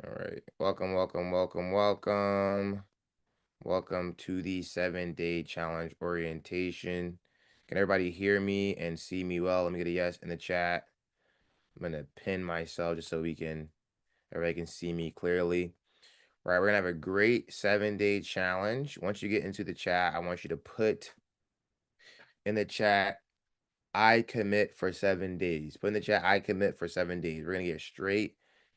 All right. Welcome. Welcome to the 7-day challenge orientation. Can everybody hear me and see me well? Let me get a yes in the chat. I'm going to pin myself just so everybody can see me clearly. All right. We're going to have a great 7-day challenge. Once you get into the chat, I want you to put in the chat, I commit for 7 days. Put in the chat, I commit for 7 days. We're going to get straight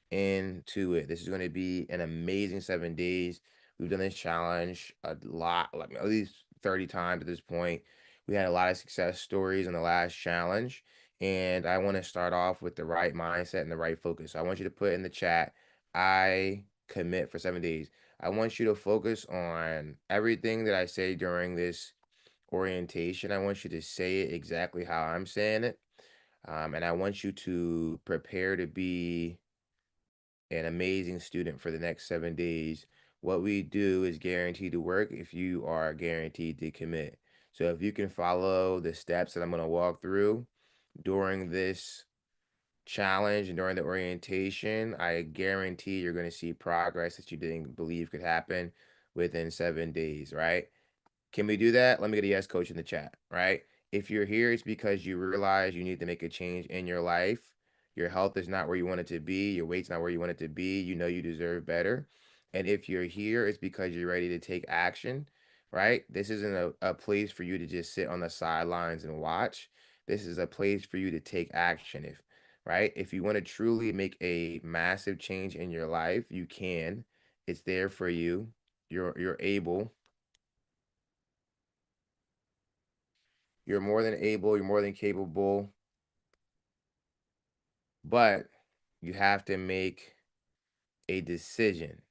into it. This is going to be an amazing 7 days. We've done this challenge a lot, like at least 30 times at this point. We had a lot of success stories in the last challenge. And I want to start off with the right mindset and the right focus. So I want you to put in the chat, I commit for 7 days. I want you to focus on everything that I say during this orientation. I want you to say it exactly how I'm saying it. And I want you to prepare to be an amazing student for the next 7 days. What we do is guaranteed to work if you are guaranteed to commit. So if you can follow the steps that I'm going to walk through during this challenge and during the orientation, I guarantee you're going to see progress that you didn't believe could happen within 7 days, right? Can we do that? Let me get a yes coach in the chat, right? If you're here, it's because you realize you need to make a change in your life. Your health is not where you want it to be. Your weight's not where you want it to be. You know you deserve better. And if you're here, it's because you're ready to take action, right? This isn't a place for you to just sit on the sidelines and watch. This is a place for you to take action. Right? If you want to truly make a massive change in your life, you can. It's there for you. You're able. You're more than able, you're more than capable, but you have to make a decision,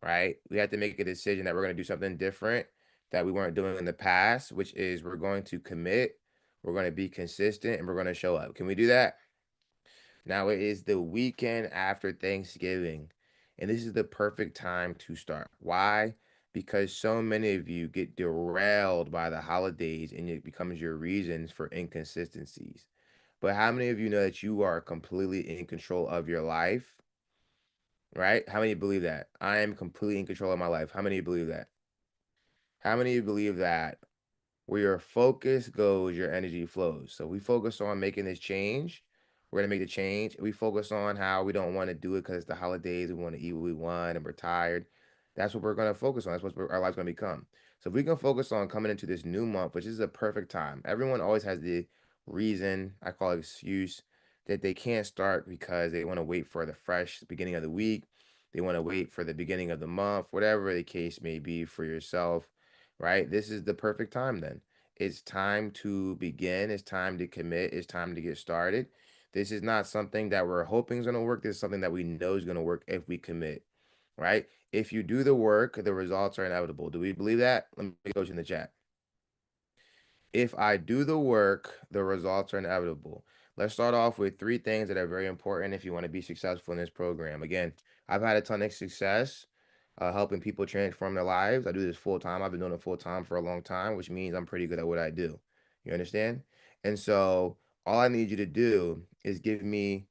right? We have to make a decision that we're going to do something different that we weren't doing in the past, which is we're going to commit, we're going to be consistent, and we're going to show up. Can we do that? Now it is the weekend after Thanksgiving, and this is the perfect time to start. Why? Because so many of you get derailed by the holidays and it becomes your reasons for inconsistencies. But how many of you know that you are completely in control of your life? Right? How many believe that? I am completely in control of my life. How many believe that? How many of you believe that where your focus goes, your energy flows? So we focus on making this change. We're gonna make the change. We focus on how we don't want to do it because it's the holidays. We want to eat what we want and we're tired. That's what we're gonna focus on. That's what our life's gonna become. So if we can focus on coming into this new month, which is a perfect time. Everyone always has the reason, I call it excuse, that they can't start because they want to wait for the fresh beginning of the week. They want to wait for the beginning of the month, whatever the case may be for yourself, right? This is the perfect time then. It's time to begin. It's time to commit. It's time to get started. This is not something that we're hoping is going to work. This is something that we know is going to work if we commit, right? If you do the work, the results are inevitable. Do we believe that? Let me go in the chat. If I do the work, the results are inevitable. Let's start off with 3 things that are very important if you want to be successful in this program. Again, I've had a ton of success helping people transform their lives. I do this full time. I've been doing it full time for a long time, which means I'm pretty good at what I do. You understand? And so all I need you to do is give me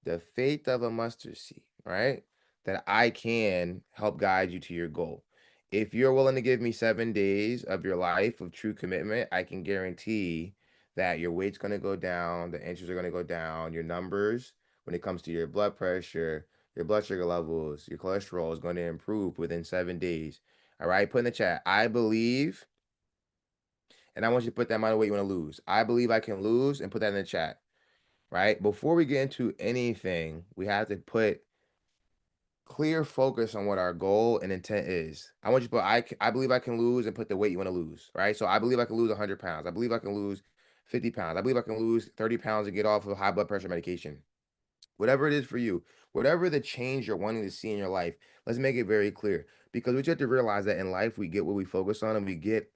the faith of a mustard seed, right? That I can help guide you to your goal. If you're willing to give me 7 days of your life of true commitment, I can guarantee that your weight's going to go down, the inches are going to go down, your numbers, when it comes to your blood pressure, your blood sugar levels, your cholesterol is going to improve within 7 days. All right, put in the chat, I believe, and I want you to put that amount of weight you want to lose. I believe I can lose, and put that in the chat, right? Before we get into anything, we have to put clear focus on what our goal and intent is. I want you to put, I believe I can lose, and put the weight you want to lose, right? So I believe I can lose 100 pounds. I believe I can lose 50 pounds. I believe I can lose 30 pounds and get off of high blood pressure medication. Whatever it is for you, whatever the change you're wanting to see in your life, let's make it very clear. Because we just have to realize that in life, we get what we focus on and we get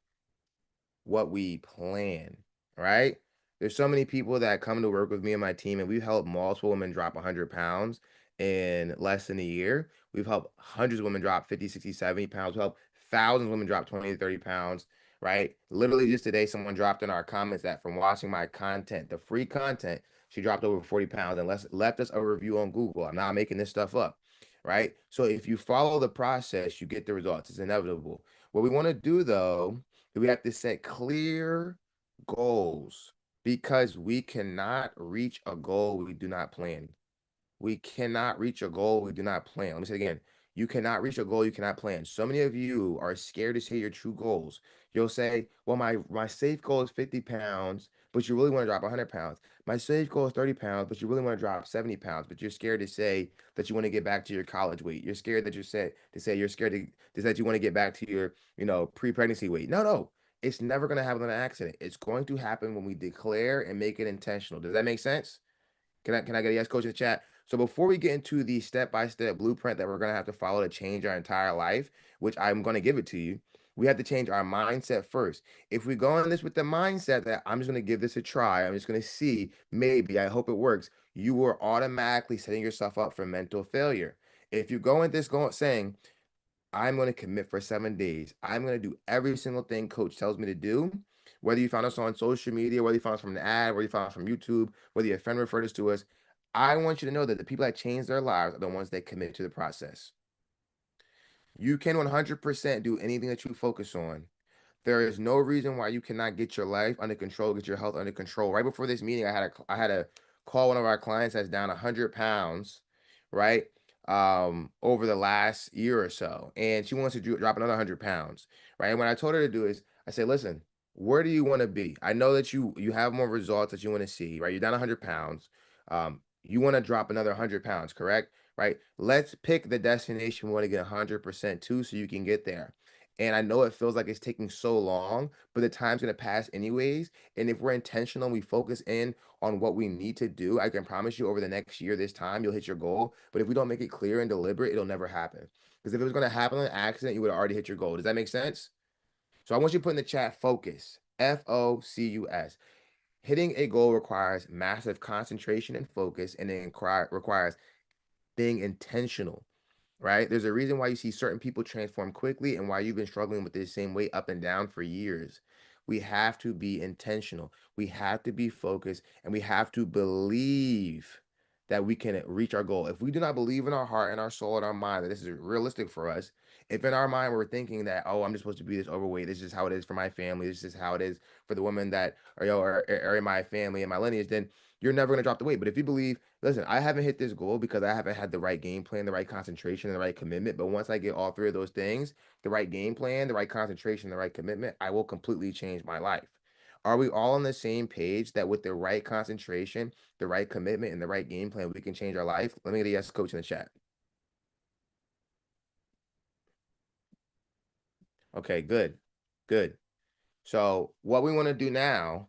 what we plan, right? There's so many people that come to work with me and my team, and we've helped multiple women drop 100 pounds in less than a year. We've helped hundreds of women drop 50, 60, 70 pounds. We've helped thousands of women drop 20 to 30 pounds, right? Literally just today, someone dropped in our comments that from watching my content, the free content, she dropped over 40 pounds and left us a review on Google. I'm not making this stuff up. right? So if you follow the process, you get the results. It's inevitable. What we want to do though, is we have to set clear goals because we cannot reach a goal we do not plan. We cannot reach a goal we do not plan. Let me say it again. You cannot reach a goal you cannot plan. So many of you are scared to say your true goals. You'll say, well, my safe goal is 50 pounds, but you really want to drop 100 pounds. My safe goal is 30 pounds, but you really want to drop 70 pounds, but you're scared to say that you want to get back to your college weight. You're scared that you're scared to say that you want to get back to your, pre-pregnancy weight. No, no. It's never going to happen on an accident. It's going to happen when we declare and make it intentional. Does that make sense? Can I get a yes, coach, in the chat? So before we get into the step-by-step blueprint that we're gonna have to follow to change our entire life, which I'm gonna give it to you, we have to change our mindset first. If we go on this with the mindset that I'm just gonna give this a try, I'm just gonna see, maybe, I hope it works, you are automatically setting yourself up for mental failure. If you go in this going saying, I'm going to commit for 7 days. I'm going to do every single thing coach tells me to do. Whether you found us on social media, whether you found us from an ad, whether you found us from YouTube, whether your friend referred us to us, I want you to know that the people that change their lives are the ones that commit to the process. You can 100% do anything that you focus on. There is no reason why you cannot get your life under control, get your health under control. Right before this meeting, I had to call one of our clients that's down 100 pounds, right? Over the last year or so, and she wants to drop another 100 pounds, right? And what I told her to do is, I said, listen, where do you want to be? I know that you have more results that you want to see, right? You're down 100 pounds. You want to drop another 100 pounds, correct? Right? Let's pick the destination we want to get 100% to, so you can get there. And I know it feels like it's taking so long, but the time's going to pass anyways. And if we're intentional and we focus in on what we need to do, I can promise you over the next year, this time, you'll hit your goal. But if we don't make it clear and deliberate, it'll never happen. Because if it was going to happen on an accident, you would have already hit your goal. Does that make sense? So I want you to put in the chat focus, FOCUS. Hitting a goal requires massive concentration and focus, and it requires being intentional, right? There's a reason why you see certain people transform quickly and why you've been struggling with this same weight up and down for years. We have to be intentional. We have to be focused, and we have to believe that we can reach our goal. If we do not believe in our heart and our soul and our mind that this is realistic for us, if in our mind we're thinking that, oh, I'm just supposed to be this overweight, this is how it is for my family, this is how it is for the women that are in my family and my lineage, then you're never going to drop the weight. But if you believe, listen, I haven't hit this goal because I haven't had the right game plan, the right concentration, and the right commitment. But once I get all three of those things, the right game plan, the right concentration, the right commitment, I will completely change my life. Are we all on the same page that with the right concentration, the right commitment, and the right game plan, we can change our life? Let me get a yes, coach, in the chat. Okay, good. Good. So what we want to do now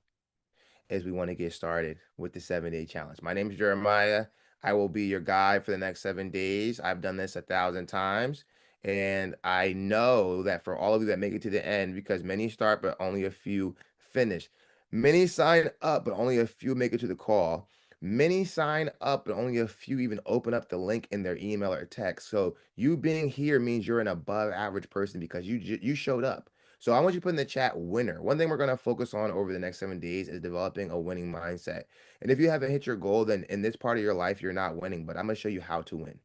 is we want to get started with the 7-day challenge. My name is Jeremiah. I will be your guide for the next 7 days. I've done this 1,000 times. And I know that for all of you that make it to the end, because many start, but only a few finish. Many sign up, but only a few make it to the call. Many sign up, but only a few even open up the link in their email or text. So you being here means you're an above average person because you showed up. So I want you to put in the chat winner. One thing we're going to focus on over the next 7 days is developing a winning mindset. And if you haven't hit your goal, then in this part of your life, you're not winning, but I'm going to show you how to win.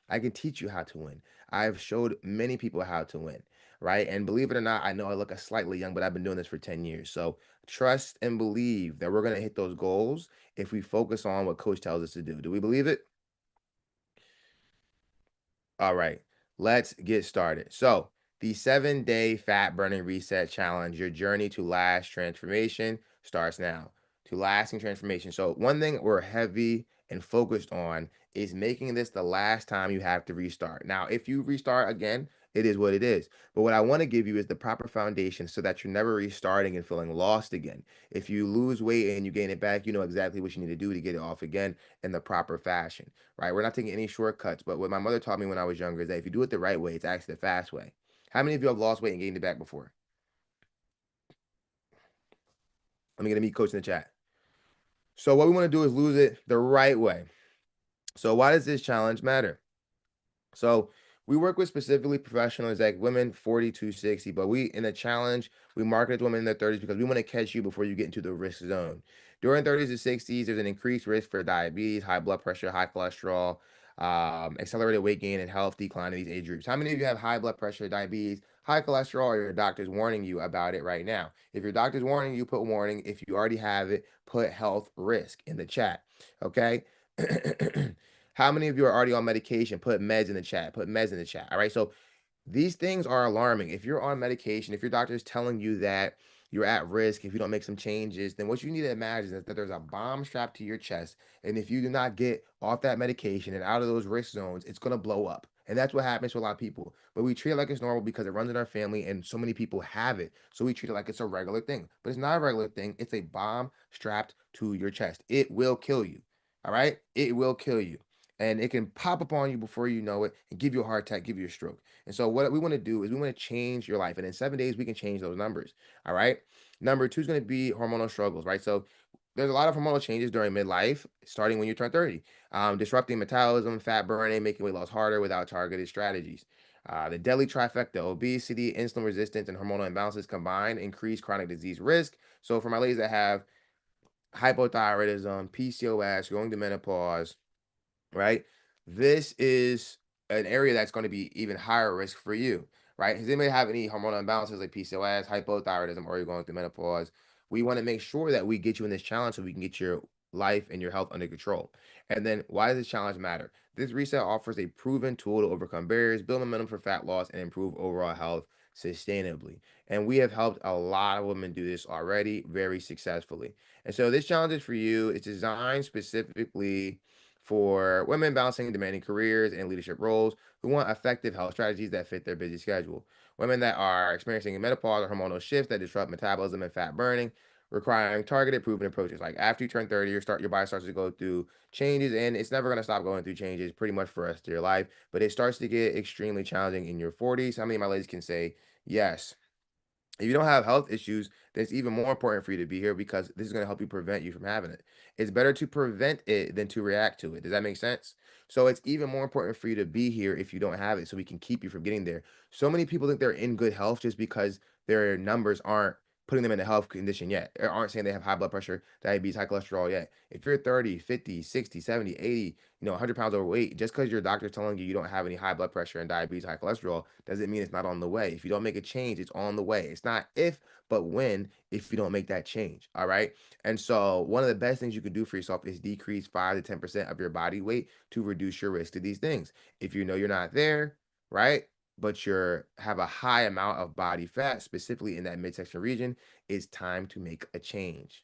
I can teach you how to win. I've showed many people how to win, right? And believe it or not, I know I look a slightly young, but I've been doing this for 10 years. So trust and believe that we're going to hit those goals if we focus on what coach tells us to do. Do we believe it? All right, let's get started. So, the 7-day fat burning reset challenge, your journey to last transformation starts now. To lasting transformation. So, one thing we're heavy and focused on is making this the last time you have to restart. Now, if you restart again, it is what it is. But what I want to give you is the proper foundation so that you're never restarting and feeling lost again. If you lose weight and you gain it back, you know exactly what you need to do to get it off again in the proper fashion, right? We're not taking any shortcuts, but what my mother taught me when I was younger is that if you do it the right way, it's actually the fast way. How many of you have lost weight and gained it back before? Let me get a meat coach in the chat. So what we want to do is lose it the right way. So why does this challenge matter? So we work with specifically professionals like women 40 to 60, but we in the challenge, we market to women in their 30s because we want to catch you before you get into the risk zone. During 30s to 60s, there's an increased risk for diabetes, high blood pressure, high cholesterol, accelerated weight gain and health decline in these age groups. How many of you have high blood pressure, diabetes, high cholesterol, or your doctor's warning you about it right now? If your doctor's warning you, put warning. If you already have it, put health risk in the chat. Okay. How many of you are already on medication? Put meds in the chat. Put meds in the chat. All right. So these things are alarming. If you're on medication, if your doctor is telling you that you're at risk if you don't make some changes, then what you need to imagine is that there's a bomb strapped to your chest. And if you do not get off that medication and out of those risk zones, it's going to blow up. And that's what happens to a lot of people. But we treat it like it's normal because it runs in our family and so many people have it. So we treat it like it's a regular thing. But it's not a regular thing. It's a bomb strapped to your chest. It will kill you. All right? It will kill you. And it can pop up on you before you know it and give you a heart attack, give you a stroke. And so what we want to do is we want to change your life. And in 7 days, we can change those numbers. All right. Number two is going to be hormonal struggles, right? So there's a lot of hormonal changes during midlife, starting when you turn 30, disrupting metabolism, fat burning, making weight loss harder without targeted strategies. The deadly trifecta, obesity, insulin resistance, and hormonal imbalances combined increase chronic disease risk. So for my ladies that have hypothyroidism, PCOS, going to menopause, right? This is an area that's going to be even higher risk for you, right? Does anybody have any hormonal imbalances like PCOS, hypothyroidism, or you're going through menopause? We want to make sure that we get you in this challenge so we can get your life and your health under control. And then why does this challenge matter? This reset offers a proven tool to overcome barriers, build momentum for fat loss, and improve overall health sustainably. And we have helped a lot of women do this already very successfully. And so this challenge is for you. It's designed specifically for women balancing demanding careers and leadership roles who want effective health strategies that fit their busy schedule. Women that are experiencing menopause or hormonal shifts that disrupt metabolism and fat burning, requiring targeted, proven approaches. Like after you turn 30, your body starts to go through changes, and it's never going to stop going through changes pretty much for the rest of your life. But it starts to get extremely challenging in your 40s. How many of my ladies can say yes? If you don't have health issues, then it's even more important for you to be here because this is going to help you prevent you from having it. It's better to prevent it than to react to it. Does that make sense? So it's even more important for you to be here if you don't have it so we can keep you from getting there. So many people think they're in good health just because their numbers aren't putting them in a health condition yet, or aren't saying they have high blood pressure, diabetes, high cholesterol yet. If you're 30, 50, 60, 70, 80, 100 pounds overweight, just because your doctor's telling you don't have any high blood pressure and diabetes, high cholesterol, doesn't mean it's not on the way. If you don't make a change, it's on the way. It's not if, but when, if you don't make that change. All right. And so, one of the best things you can do for yourself is decrease 5 to 10% of your body weight to reduce your risk to these things. If you know you're not there, right? But you're have a high amount of body fat, specifically in that midsection region, it's time to make a change.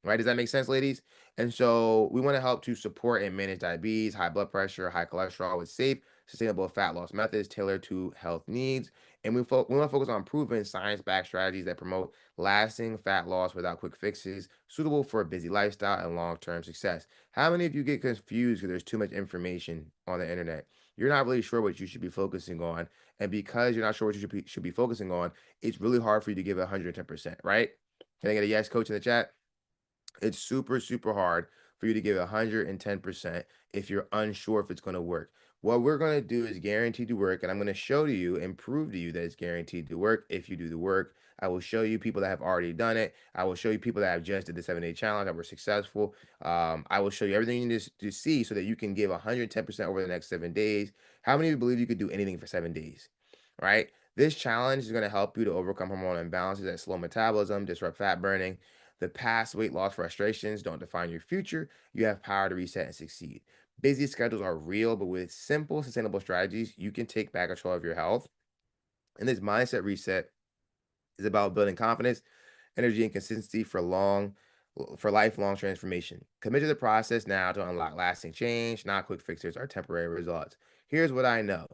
Right? Does that make sense, ladies? And so we want to help to support and manage diabetes, high blood pressure, high cholesterol with safe, sustainable fat loss methods tailored to health needs. And we want to focus on proven science-backed strategies that promote lasting fat loss without quick fixes, suitable for a busy lifestyle and long-term success. How many of you get confused because there's too much information on the internet? You're not really sure what you should be focusing on. And because you're not sure what you should be focusing on, it's really hard for you to give 110%, right? Can I get a yes, coach, in the chat? It's super, super hard for you to give 110% if you're unsure if it's going to work. What we're going to do is guaranteed to work, and I'm going to show to you and prove to you that it's guaranteed to work if you do the work. I will show you people that have already done it. I will show you people that have just did the 7-day challenge that were successful. I will show you everything you need to see so that you can give 110% over the next 7 days. How many of you believe you could do anything for 7 days? Right? This challenge is going to help you to overcome hormonal imbalances that slow metabolism, disrupt fat burning. The past weight loss frustrations don't define your future. You have power to reset and succeed. Busy schedules are real, but with simple, sustainable strategies, you can take back control of your health. And this mindset reset is about building confidence, energy, and consistency for lifelong transformation. Commit to the process now to unlock lasting change, not quick fixes or temporary results. Here's what I know.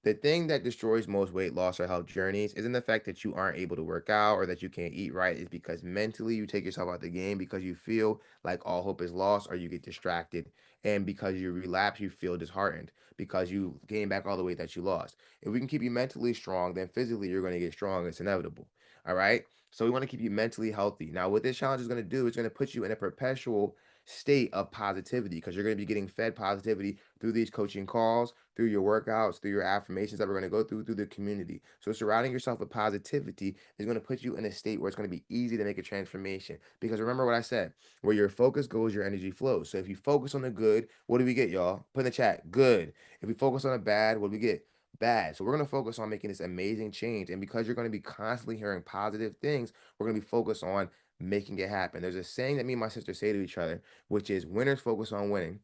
The thing that destroys most weight loss or health journeys isn't the fact that you aren't able to work out or that you can't eat right. It's because mentally you take yourself out the game because you feel like all hope is lost or you get distracted. And because you relapse, you feel disheartened because you gain back all the weight that you lost. If we can keep you mentally strong, then physically you're going to get strong. It's inevitable. All right. So we want to keep you mentally healthy. Now, what this challenge is going to do is going to put you in a perpetual state of positivity, because you're going to be getting fed positivity through these coaching calls, through your workouts, through your affirmations that we're going to go through the community. So surrounding yourself with positivity is going to put you in a state where it's going to be easy to make a transformation. Because remember what I said, where your focus goes, your energy flows. So if you focus on the good, what do we get, y'all? Put in the chat, good. If we focus on the bad, what do we get? Bad. So we're going to focus on making this amazing change. And because you're going to be constantly hearing positive things, we're going to be focused on making it happen. There's a saying that me and my sister say to each other, which is winners focus on winning,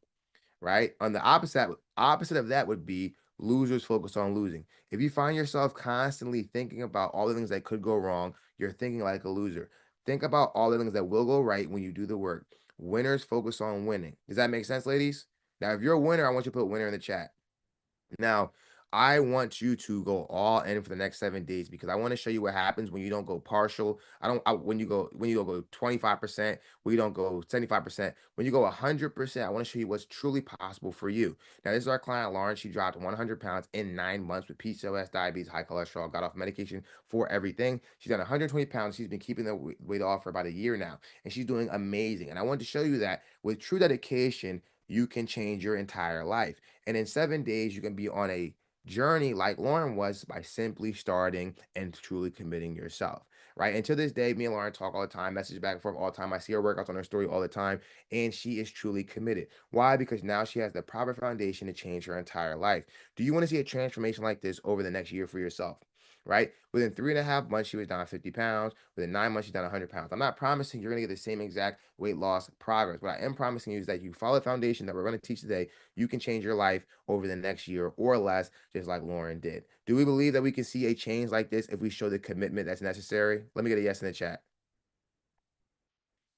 right? On the opposite of that would be losers focus on losing. If you find yourself constantly thinking about all the things that could go wrong, you're thinking like a loser. Think about all the things that will go right when you do the work. Winners focus on winning. Does that make sense, ladies? Now, if you're a winner, I want you to put winner in the chat. Now, I want you to go all in for the next 7 days, because I want to show you what happens when you don't go partial. When you go 25%, when you don't go 75%, when you go 100%. I want to show you what's truly possible for you. Now, this is our client Lauren. She dropped 100 pounds in 9 months with PCOS, diabetes, high cholesterol, got off medication for everything. She's done 120 pounds. She's been keeping the weight off for about a year now, and she's doing amazing. And I want to show you that with true dedication, you can change your entire life. And in 7 days, you can be on a journey like Lauren was, by simply starting and truly committing yourself. Right. And to this day, me and Lauren talk all the time, message back and forth all the time. I see her workouts on her story all the time. And she is truly committed. Why? Because now she has the proper foundation to change her entire life. Do you want to see a transformation like this over the next year for yourself? Right? Within 3.5 months, she was down 50 pounds. Within 9 months, she's down 100 pounds. I'm not promising you're going to get the same exact weight loss progress. What I am promising you is that you follow the foundation that we're going to teach today, you can change your life over the next year or less, just like Lauren did. Do we believe that we can see a change like this if we show the commitment that's necessary? Let me get a yes in the chat.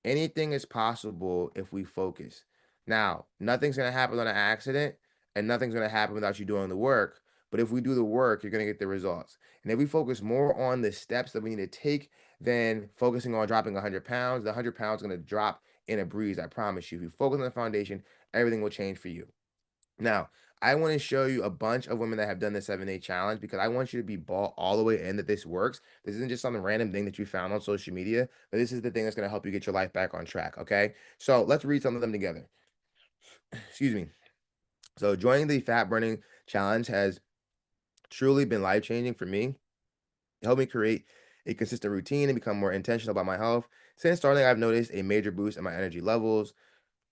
Anything is possible if we focus. Now, nothing's going to happen on an accident, and nothing's going to happen without you doing the work. But if we do the work, you're going to get the results. And if we focus more on the steps that we need to take than focusing on dropping 100 pounds, the 100 pounds is going to drop in a breeze. I promise you. If you focus on the foundation, everything will change for you. Now, I want to show you a bunch of women that have done the 7-day challenge, because I want you to be bought all the way in that this works. This isn't just some random thing that you found on social media, but this is the thing that's going to help you get your life back on track. Okay. So let's read some of them together. Excuse me. So joining the fat burning challenge has truly been life changing for me. It helped me create a consistent routine and become more intentional about my health. Since starting, I've noticed a major boost in my energy levels,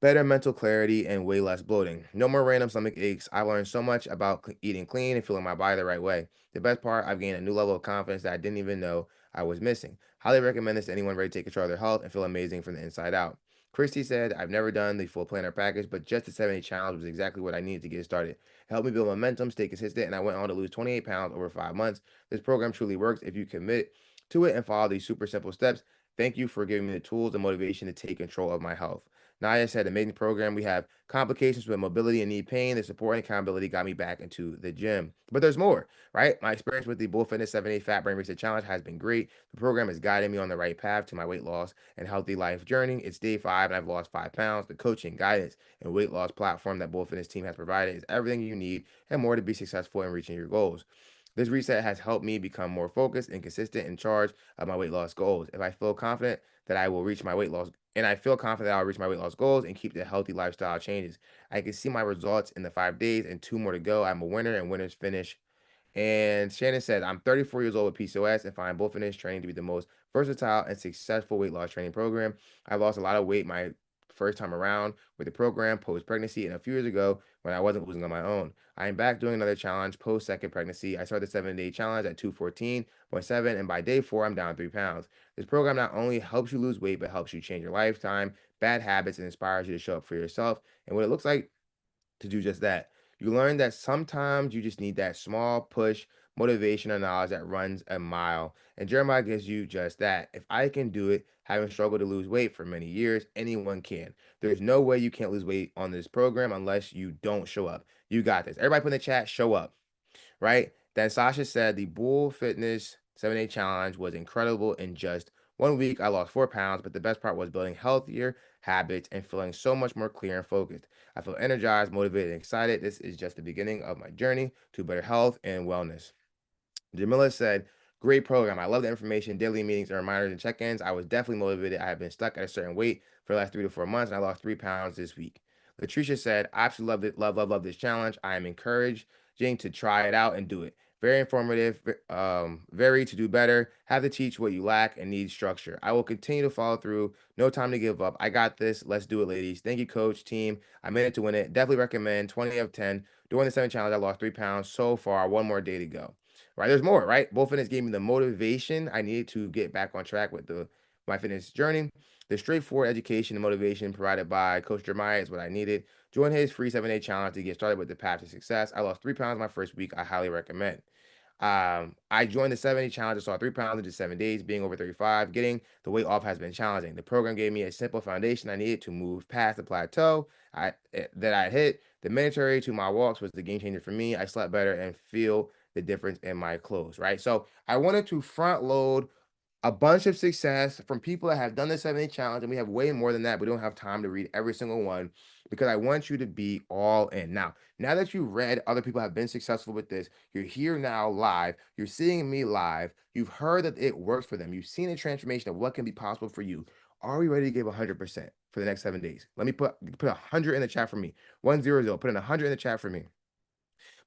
better mental clarity, and way less bloating. No more random stomach aches. I've learned so much about eating clean and feeling my body the right way. The best part, I've gained a new level of confidence that I didn't even know I was missing. Highly recommend this to anyone ready to take control of their health and feel amazing from the inside out. Christy said, I've never done the full planner package, but just the 7-day challenge was exactly what I needed to get started. It helped me build momentum, stay consistent, and I went on to lose 28 pounds over 5 months. This program truly works if you commit to it and follow these super simple steps. Thank you for giving me the tools and motivation to take control of my health. Naya said, amazing program. We have complications with mobility and knee pain. The support and accountability got me back into the gym. But there's more, right? My experience with the Bull Fitness 7-Day Fat Brain Reset Challenge has been great. The program is guiding me on the right path to my weight loss and healthy life journey. It's day 5 and I've lost 5 pounds. The coaching, guidance, and weight loss platform that Bull Fitness team has provided is everything you need and more to be successful in reaching your goals. This reset has helped me become more focused and consistent in charge of my weight loss goals. If I feel confident that I will reach my weight loss, and I feel confident that I'll reach my weight loss goals and keep the healthy lifestyle changes. I can see my results in the 5 days and 2 more to go. I'm a winner, and winners finish. And Shannon said, I'm 34 years old with PCOS and find Bull Fitness training to be the most versatile and successful weight loss training program. I lost a lot of weight my first time around with the program post pregnancy and a few years ago when I wasn't losing on my own. I am back doing another challenge post second pregnancy. I started the 7-day challenge at 214.7, and by day 4, I'm down 3 pounds. This program not only helps you lose weight, but helps you change your lifetime, bad habits, and inspires you to show up for yourself and what it looks like to do just that. You learn that sometimes you just need that small push, motivation, or knowledge that runs a mile. And Jeremiah gives you just that. If I can do it, having struggled to lose weight for many years, anyone can. There's no way you can't lose weight on this program unless you don't show up. You got this. Everybody put in the chat, show up, right? Then Sasha said the Bull Fitness 7-day challenge was incredible. In just 1 week, I lost 4 pounds, but the best part was building healthier habits and feeling so much more clear and focused. I feel energized, motivated, and excited. This is just the beginning of my journey to better health and wellness. Jamila said, Great program. I love the information, daily meetings and reminders and check-ins. I was definitely motivated. I have been stuck at a certain weight for the last 3 to 4 months, and I lost 3 pounds this week. Latricia said, I absolutely love it. Love this challenge. I am encouraging to try it out and do it. Very informative, very to do better. Have to teach what you lack and need structure. I will continue to follow through. No time to give up. I got this. Let's do it, ladies. Thank you, coach, team. I made it to win it. Definitely recommend 20 of 10. During the 7 challenge, I lost 3 pounds so far. One more day to go. Right? There's more, right? Both fitness gave me the motivation I needed to get back on track with my fitness journey. The straightforward education and motivation provided by Coach Jeremiah is what I needed. Join his free 7-day challenge to get started with the path to success. I lost 3 pounds my first week. I highly recommend. I joined the 7-day challenge and saw 3 pounds in just 7 days. Being over 35, getting the weight off has been challenging. The program gave me a simple foundation I needed to move past the plateau that I hit. The mandatory to my walks was the game changer for me. I slept better and feel the difference in my clothes, right? So I wanted to front load a bunch of success from people that have done the 7-day challenge, and we have way more than that. We don't have time to read every single one because I want you to be all in. Now that you read other people have been successful with this, you're here now live, you're seeing me live, you've heard that it works for them, you've seen a transformation of what can be possible for you. Are we ready to give 100% for the next 7 days? Let me put 100 in the chat for me. 100, put in 100 in the chat for me.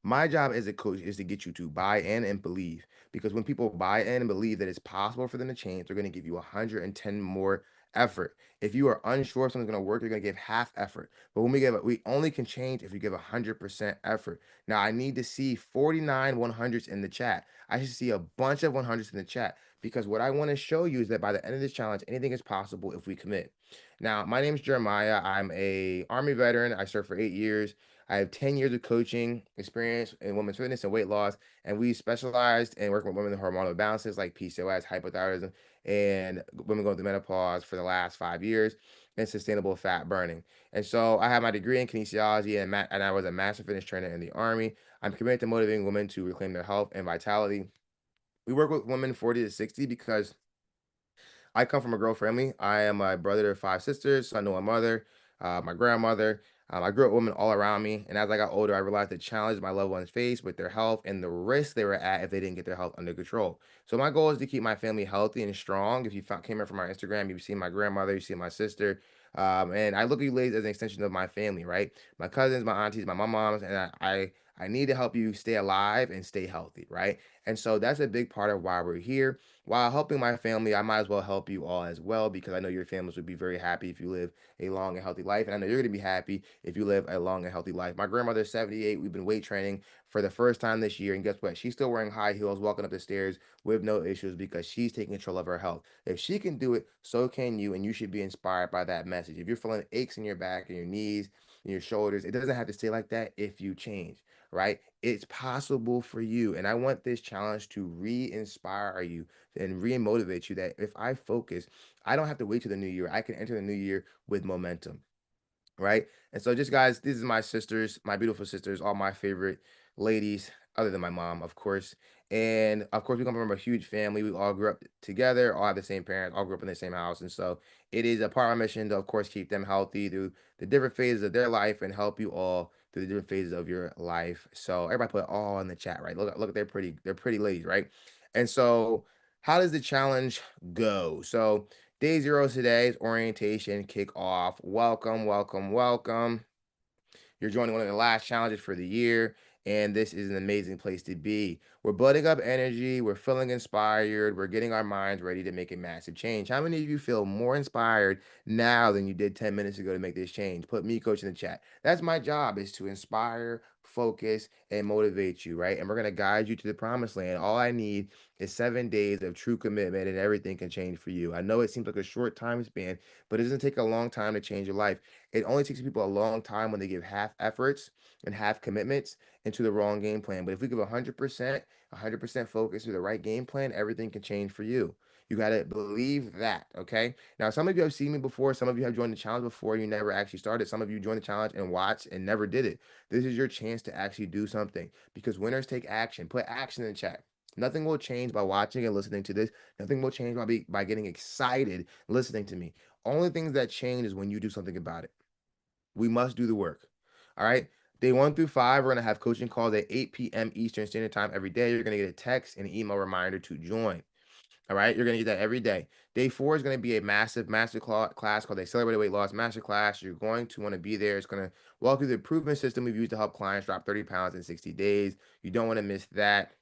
My job as a coach is to get you to buy in and believe. Because when people buy in and believe that it's possible for them to change, they're going to give you 110 more effort. If you are unsure if something's going to work, you're going to give half effort. But when we only can change if you give 100% effort. Now, I need to see 49 100s in the chat. I should see a bunch of 100s in the chat because what I want to show you is that by the end of this challenge, anything is possible if we commit. Now, my name is Jeremiah. I'm a Army veteran. I served for 8 years. I have 10 years of coaching experience in women's fitness and weight loss, and we specialized in working with women with hormonal imbalances like PCOS, hypothyroidism, and women going through menopause for the last 5 years, and sustainable fat burning. And so I have my degree in kinesiology, and I was a master fitness trainer in the Army. I'm committed to motivating women to reclaim their health and vitality. We work with women 40 to 60 because I come from a girl family. I am a brother to 5 sisters, son to a mother, my grandmother. I grew up with women all around me, and as I got older, I realized the challenge my loved ones faced with their health and the risk they were at if they didn't get their health under control. So my goal is to keep my family healthy and strong. If you came in from our Instagram, you've seen my grandmother, you see my sister, and I look at you ladies as an extension of my family, right? My cousins, my aunties, my moms, and I need to help you stay alive and stay healthy, right? And so that's a big part of why we're here. While helping my family, I might as well help you all as well because I know your families would be very happy if you live a long and healthy life. And I know you're going to be happy if you live a long and healthy life. My grandmother's 78. We've been weight training for the first time this year. And guess what? She's still wearing high heels, walking up the stairs with no issues because she's taking control of her health. If she can do it, so can you. And you should be inspired by that message. If you're feeling aches in your back and your knees and your shoulders, it doesn't have to stay like that if you change, right? It's possible for you. And I want this challenge to re-inspire you and re-motivate you that if I focus, I don't have to wait till the new year. I can enter the new year with momentum, right? And so just guys, these are my sisters, my beautiful sisters, all my favorite ladies, other than my mom, of course. And of course, we come from a huge family. We all grew up together, all have the same parents, all grew up in the same house. And so it is a part of our mission to, of course, keep them healthy through the different phases of their life and help you all through the different phases of your life. So everybody put all in the chat, right? Look, they're pretty ladies, right? And so how does the challenge go? So day 0 today is orientation kickoff. Welcome, welcome, welcome. You're joining one of the last challenges for the year, and this is an amazing place to be. We're building up energy, we're feeling inspired, we're getting our minds ready to make a massive change. How many of you feel more inspired now than you did 10 minutes ago to make this change? Put me, coach, in the chat. That's my job, is to inspire, focus, and motivate you, right? And we're going to guide you to the promised land. All I need is 7 days of true commitment, and everything can change for you. I know it seems like a short time span, but it doesn't take a long time to change your life. It only takes people a long time when they give half efforts and half commitments into the wrong game plan. But if we give 100%, 100% focus to the right game plan, everything can change for you. You got to believe that, okay? Now, some of you have seen me before. Some of you have joined the challenge before. You never actually started. Some of you joined the challenge and watched and never did it. This is your chance to actually do something because winners take action. Put action in the chat. Nothing will change by watching and listening to this. Nothing will change by getting excited listening to me. Only things that change is when you do something about it. We must do the work. All right. Day 1 through 5, we're going to have coaching calls at 8 p.m. Eastern Standard Time every day. You're going to get a text and email reminder to join. All right, you're going to get that every day. Day 4 is going to be a massive master class called the Accelerated Weight Loss Master Class. You're going to want to be there. It's going to walk through the proven system we've used to help clients drop 30 pounds in 60 days. You don't want to miss that,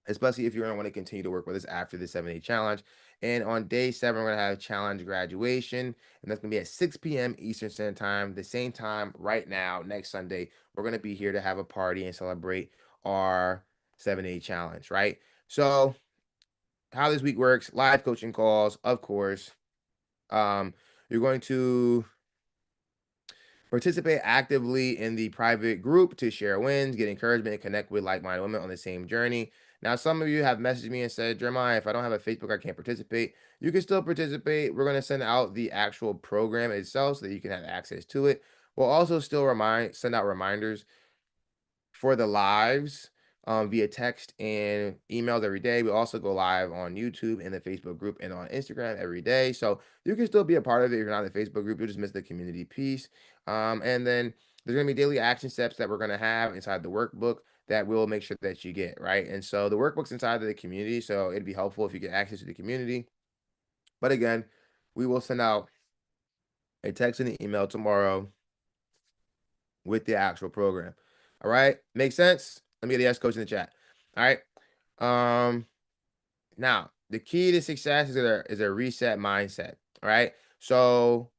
especially if you're going to want to continue to work with us after the 7-day challenge. And on day 7, we're going to have challenge graduation, and that's going to be at 6 p.m. Eastern Standard Time, the same time right now, next Sunday. We're going to be here to have a party and celebrate our 7-day challenge, right? So how this week works: live coaching calls, of course. You're going to participate actively in the private group to share wins, get encouragement, and connect with like-minded women on the same journey. Now, some of you have messaged me and said, Jeremiah, if I don't have a Facebook, I can't participate. You can still participate. We're going to send out the actual program itself so that you can have access to it. We'll also still send out reminders for the lives via text and emails every day. We also go live on YouTube and the Facebook group and on Instagram every day. So you can still be a part of it. If you're not in the Facebook group, you'll just miss the community piece. And then there's going to be daily action steps that we're going to have inside the workbook that will make sure that you get, right? And so the workbook's inside of the community. So it'd be helpful if you get access to the community. But again, we will send out a text and an email tomorrow with the actual program. All right. Makes sense? Let me get the yes coach in the chat. All right. Now the key to success is a reset mindset. All right. So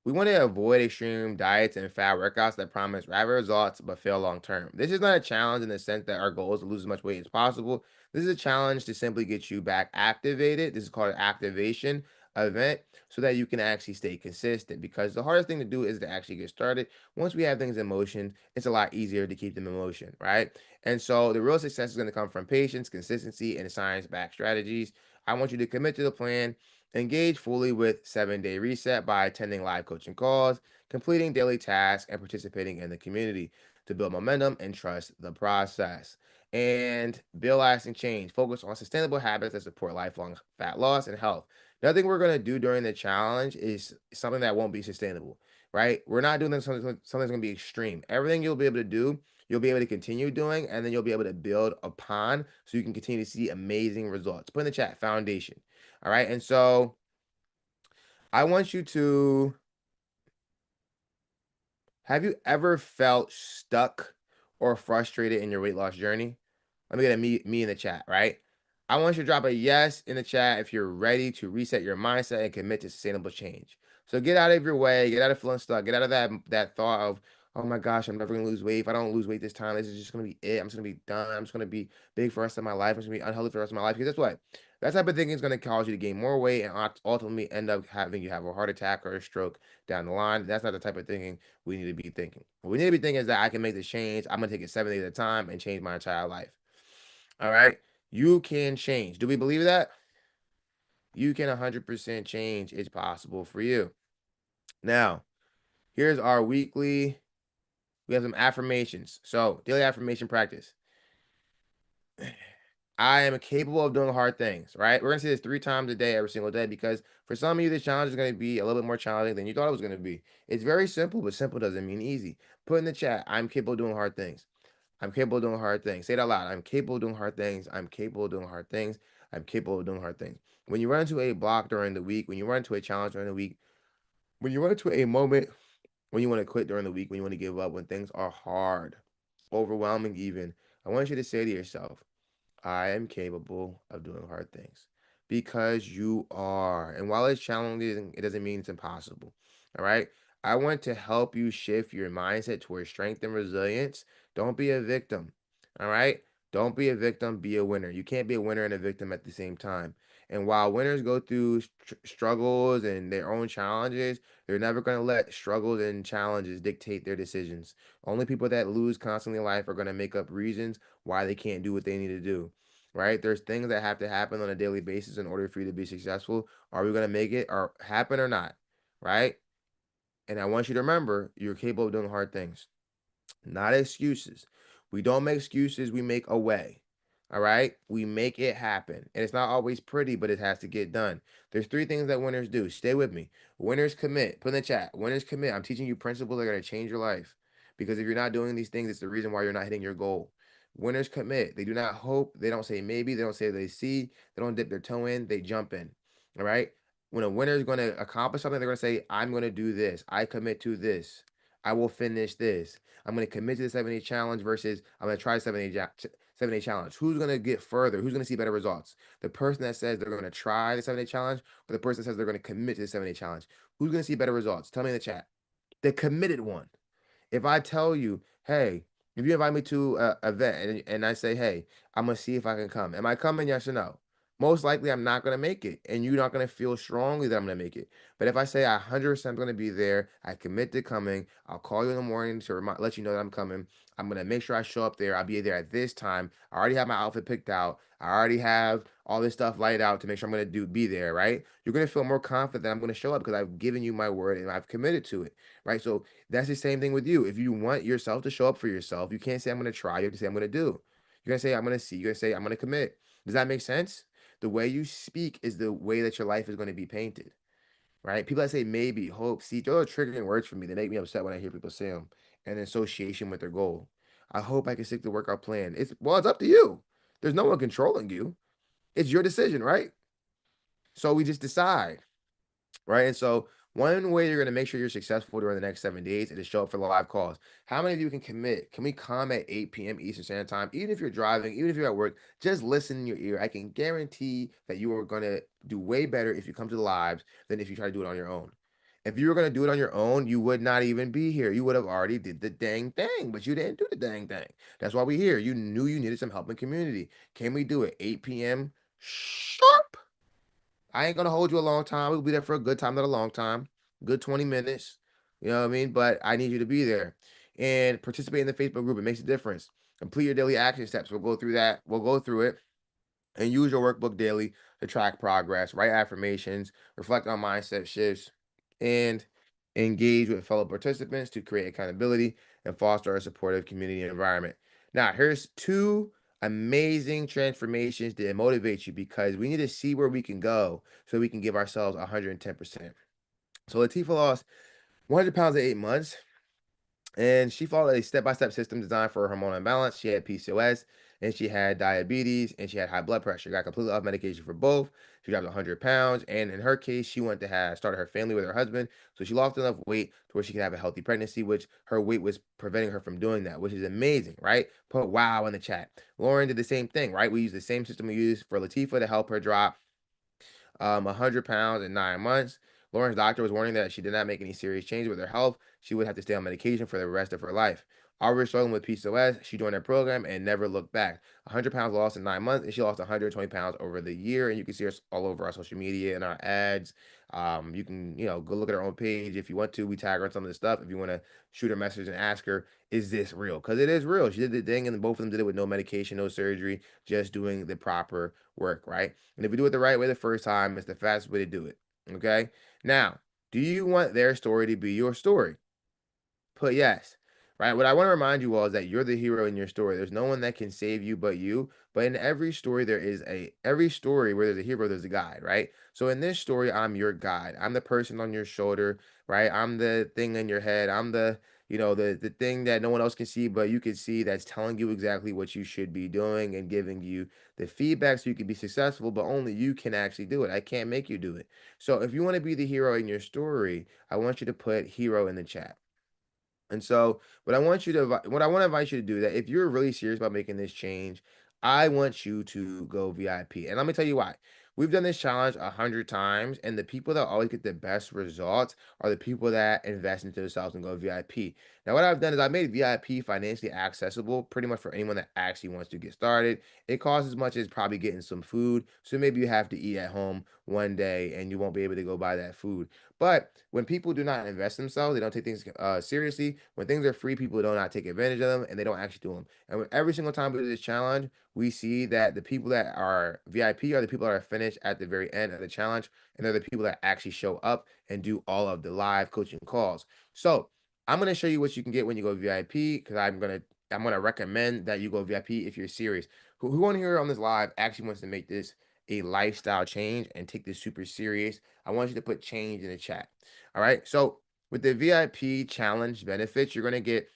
we want to avoid extreme diets and fat workouts that promise rapid results but fail long term. This is not a challenge in the sense that our goal is to lose as much weight as possible. This is a challenge to simply get you back activated. This is called an activation event so that you can actually stay consistent, because the hardest thing to do is to actually get started. Once we have things in motion, it's a lot easier to keep them in motion, right? And so the real success is going to come from patience, consistency, and science-backed strategies. I want you to commit to the plan. Engage fully with 7-day reset by attending live coaching calls, completing daily tasks, and participating in the community to build momentum and trust the process. And build lasting change. Focus on sustainable habits that support lifelong fat loss and health. Nothing we're going to do during the challenge is something that won't be sustainable, right? We're not doing something's going to be extreme. Everything you'll be able to do, you'll be able to continue doing, and then you'll be able to build upon so you can continue to see amazing results. Put in the chat, foundation. All right. And so I want you to, have you ever felt stuck or frustrated in your weight loss journey? Let me get a me in the chat, right? I want you to drop a yes in the chat if you're ready to reset your mindset and commit to sustainable change. So get out of your way, get out of feeling stuck, get out of that thought of, oh my gosh, I'm never gonna lose weight. If I don't lose weight this time, this is just gonna be it. I'm just gonna be done. I'm just gonna be big for the rest of my life. I'm just gonna be unhealthy for the rest of my life. Because that's what that type of thinking is gonna cause you to gain more weight and ultimately end up having you have a heart attack or a stroke down the line. That's not the type of thinking we need to be thinking. What we need to be thinking is that I can make this change. I'm gonna take it 7 days at a time and change my entire life. All right. You can change. Do we believe that? You can 100% change. It's possible for you. Now, here's our weekly. We have some affirmations. So, daily affirmation practice. I am capable of doing hard things, right? We're going to say this 3 times a day, every single day, because for some of you, this challenge is going to be a little bit more challenging than you thought it was going to be. It's very simple, but simple doesn't mean easy. Put in the chat, I'm capable of doing hard things. I'm capable of doing hard things. Say it out loud. I'm capable of doing hard things. I'm capable of doing hard things. I'm capable of doing hard things. When you run into a block during the week, when you run into a challenge during the week, when you run into a moment when you want to quit during the week, when you want to give up, when things are hard, overwhelming even, I want you to say to yourself, I am capable of doing hard things, because you are. And while it's challenging, it doesn't mean it's impossible. All right. I want to help you shift your mindset towards strength and resilience. Don't be a victim. All right. Don't be a victim, be a winner. You can't be a winner and a victim at the same time. And while winners go through struggles and their own challenges, they're never going to let struggles and challenges dictate their decisions. Only people that lose constantly in life are going to make up reasons why they can't do what they need to do, right? There's things that have to happen on a daily basis in order for you to be successful. Are we going to make it or happen or not, right? And I want you to remember, you're capable of doing hard things, not excuses. We don't make excuses, we make a way. All right? We make it happen. And it's not always pretty, but it has to get done. There's 3 things that winners do. Stay with me. Winners commit. Put in the chat. Winners commit. I'm teaching you principles that are going to change your life. Because if you're not doing these things, it's the reason why you're not hitting your goal. Winners commit. They do not hope. They don't say maybe. They don't say they see. They don't dip their toe in. They jump in. All right. When a winner is going to accomplish something, they're going to say, I'm going to do this. I commit to this. I will finish this. I'm going to commit to the 7-day challenge versus I'm going to try 7-day challenge. Who's going to get further? Who's going to see better results? The person that says they're going to try the 7-day challenge or the person that says they're going to commit to the 7-day challenge? Who's going to see better results? Tell me in the chat. The committed one. If I tell you, hey, if you invite me to a event and I say, hey, I'm gonna see if I can come. Am I coming? Yes or no? Most likely I'm not gonna make it, and you're not gonna feel strongly that I'm gonna make it. But if I say I 100% gonna be there, I commit to coming. I'll call you in the morning to let you know that I'm coming. I'm gonna make sure I show up there. I'll be there at this time. I already have my outfit picked out. I already have all this stuff laid out to make sure I'm gonna be there. Right? You're gonna feel more confident that I'm gonna show up because I've given you my word and I've committed to it. Right? So that's the same thing with you. If you want yourself to show up for yourself, you can't say, I'm going to try. You have to say, I'm going to do. You're going to say, I'm going to see. You're going to say, I'm going to commit. Does that make sense? The way you speak is the way that your life is going to be painted, right? People that say maybe, hope, see, those are triggering words for me. They make me upset when I hear people say them in association with their goal. I hope I can stick to the workout plan. It's up to you. There's no one controlling you. It's your decision, right? So we just decide. Right. And so one way you're going to make sure you're successful during the next 7 days is to show up for the live calls. How many of you can commit? Can we come at 8 p.m. Eastern Standard Time? Even if you're driving, even if you're at work, just listen in your ear. I can guarantee that you are going to do way better if you come to the lives than if you try to do it on your own. If you were going to do it on your own, you would not even be here. You would have already did the dang thing, but you didn't do the dang thing. That's why we're here. You knew you needed some help in community. Can we do it 8 p.m. sharp? I ain't gonna hold you a long time. We'll be there for a good time, not a long time. Good 20 minutes. You know what I mean? But I need you to be there and participate in the Facebook group. It makes a difference. Complete your daily action steps. We'll go through that. We'll go through it and use your workbook daily to track progress, write affirmations, reflect on mindset shifts, and engage with fellow participants to create accountability and foster a supportive community environment. Now, here's two amazing transformations that motivate you because we need to see where we can go so we can give ourselves 110%. So Latifah lost 100 pounds in 8 months. And she followed a step-by-step system designed for her hormonal imbalance. She had PCOS, and she had diabetes, and she had high blood pressure. Got completely off medication for both. She dropped 100 pounds, and in her case, she wanted to have started her family with her husband, so she lost enough weight to where she could have a healthy pregnancy, which her weight was preventing her from doing that, which is amazing, right? Put wow in the chat. Lauren did the same thing, right? We used the same system we used for Latifah to help her drop 100 pounds in 9 months. Lauren's doctor was warning that if she did not make any serious changes with her health, she would have to stay on medication for the rest of her life. Already struggling with PCOS, she joined her program and never looked back. 100 pounds lost in 9 months, and she lost 120 pounds over the year. And you can see her all over our social media and our ads. You can, go look at her own page if you want to. We tag her on some of this stuff. If you want to shoot her a message and ask her, is this real? Because it is real. She did the thing, and both of them did it with no medication, no surgery, just doing the proper work, right? And if we do it the right way the first time, it's the fastest way to do it. Okay. Now, do you want their story to be your story? Put yes. Right. What I want to remind you all is that you're the hero in your story. There's no one that can save you but you. But in every story, every story where there's a hero, there's a guide, right? So in this story, I'm your guide. I'm the person on your shoulder, right? I'm the thing in your head. I'm the thing that no one else can see, but you can see that's telling you exactly what you should be doing and giving you the feedback so you can be successful, but only you can actually do it. I can't make you do it. So if you want to be the hero in your story, I want you to put hero in the chat. And so what I want to invite you to do that if you're really serious about making this change, I want you to go VIP. And let me tell you why. We've done this challenge 100 times, and the people that always get the best results are the people that invest into themselves and go VIP. Now, what I've done is I've made VIP financially accessible pretty much for anyone that actually wants to get started. It costs as much as probably getting some food. So maybe you have to eat at home one day and you won't be able to go buy that food. But when people do not invest themselves, they don't take things seriously. When things are free, people do not take advantage of them and they don't actually do them. And every single time we do this challenge, we see that the people that are VIP are the people that are finished at the very end of the challenge. And they're the people that actually show up and do all of the live coaching calls. So I'm going to show you what you can get when you go VIP because I'm gonna recommend that you go VIP if you're serious. Who on here on this live actually wants to make this a lifestyle change and take this super serious? I want you to put change in the chat. All right. So with the VIP challenge benefits, you're going to get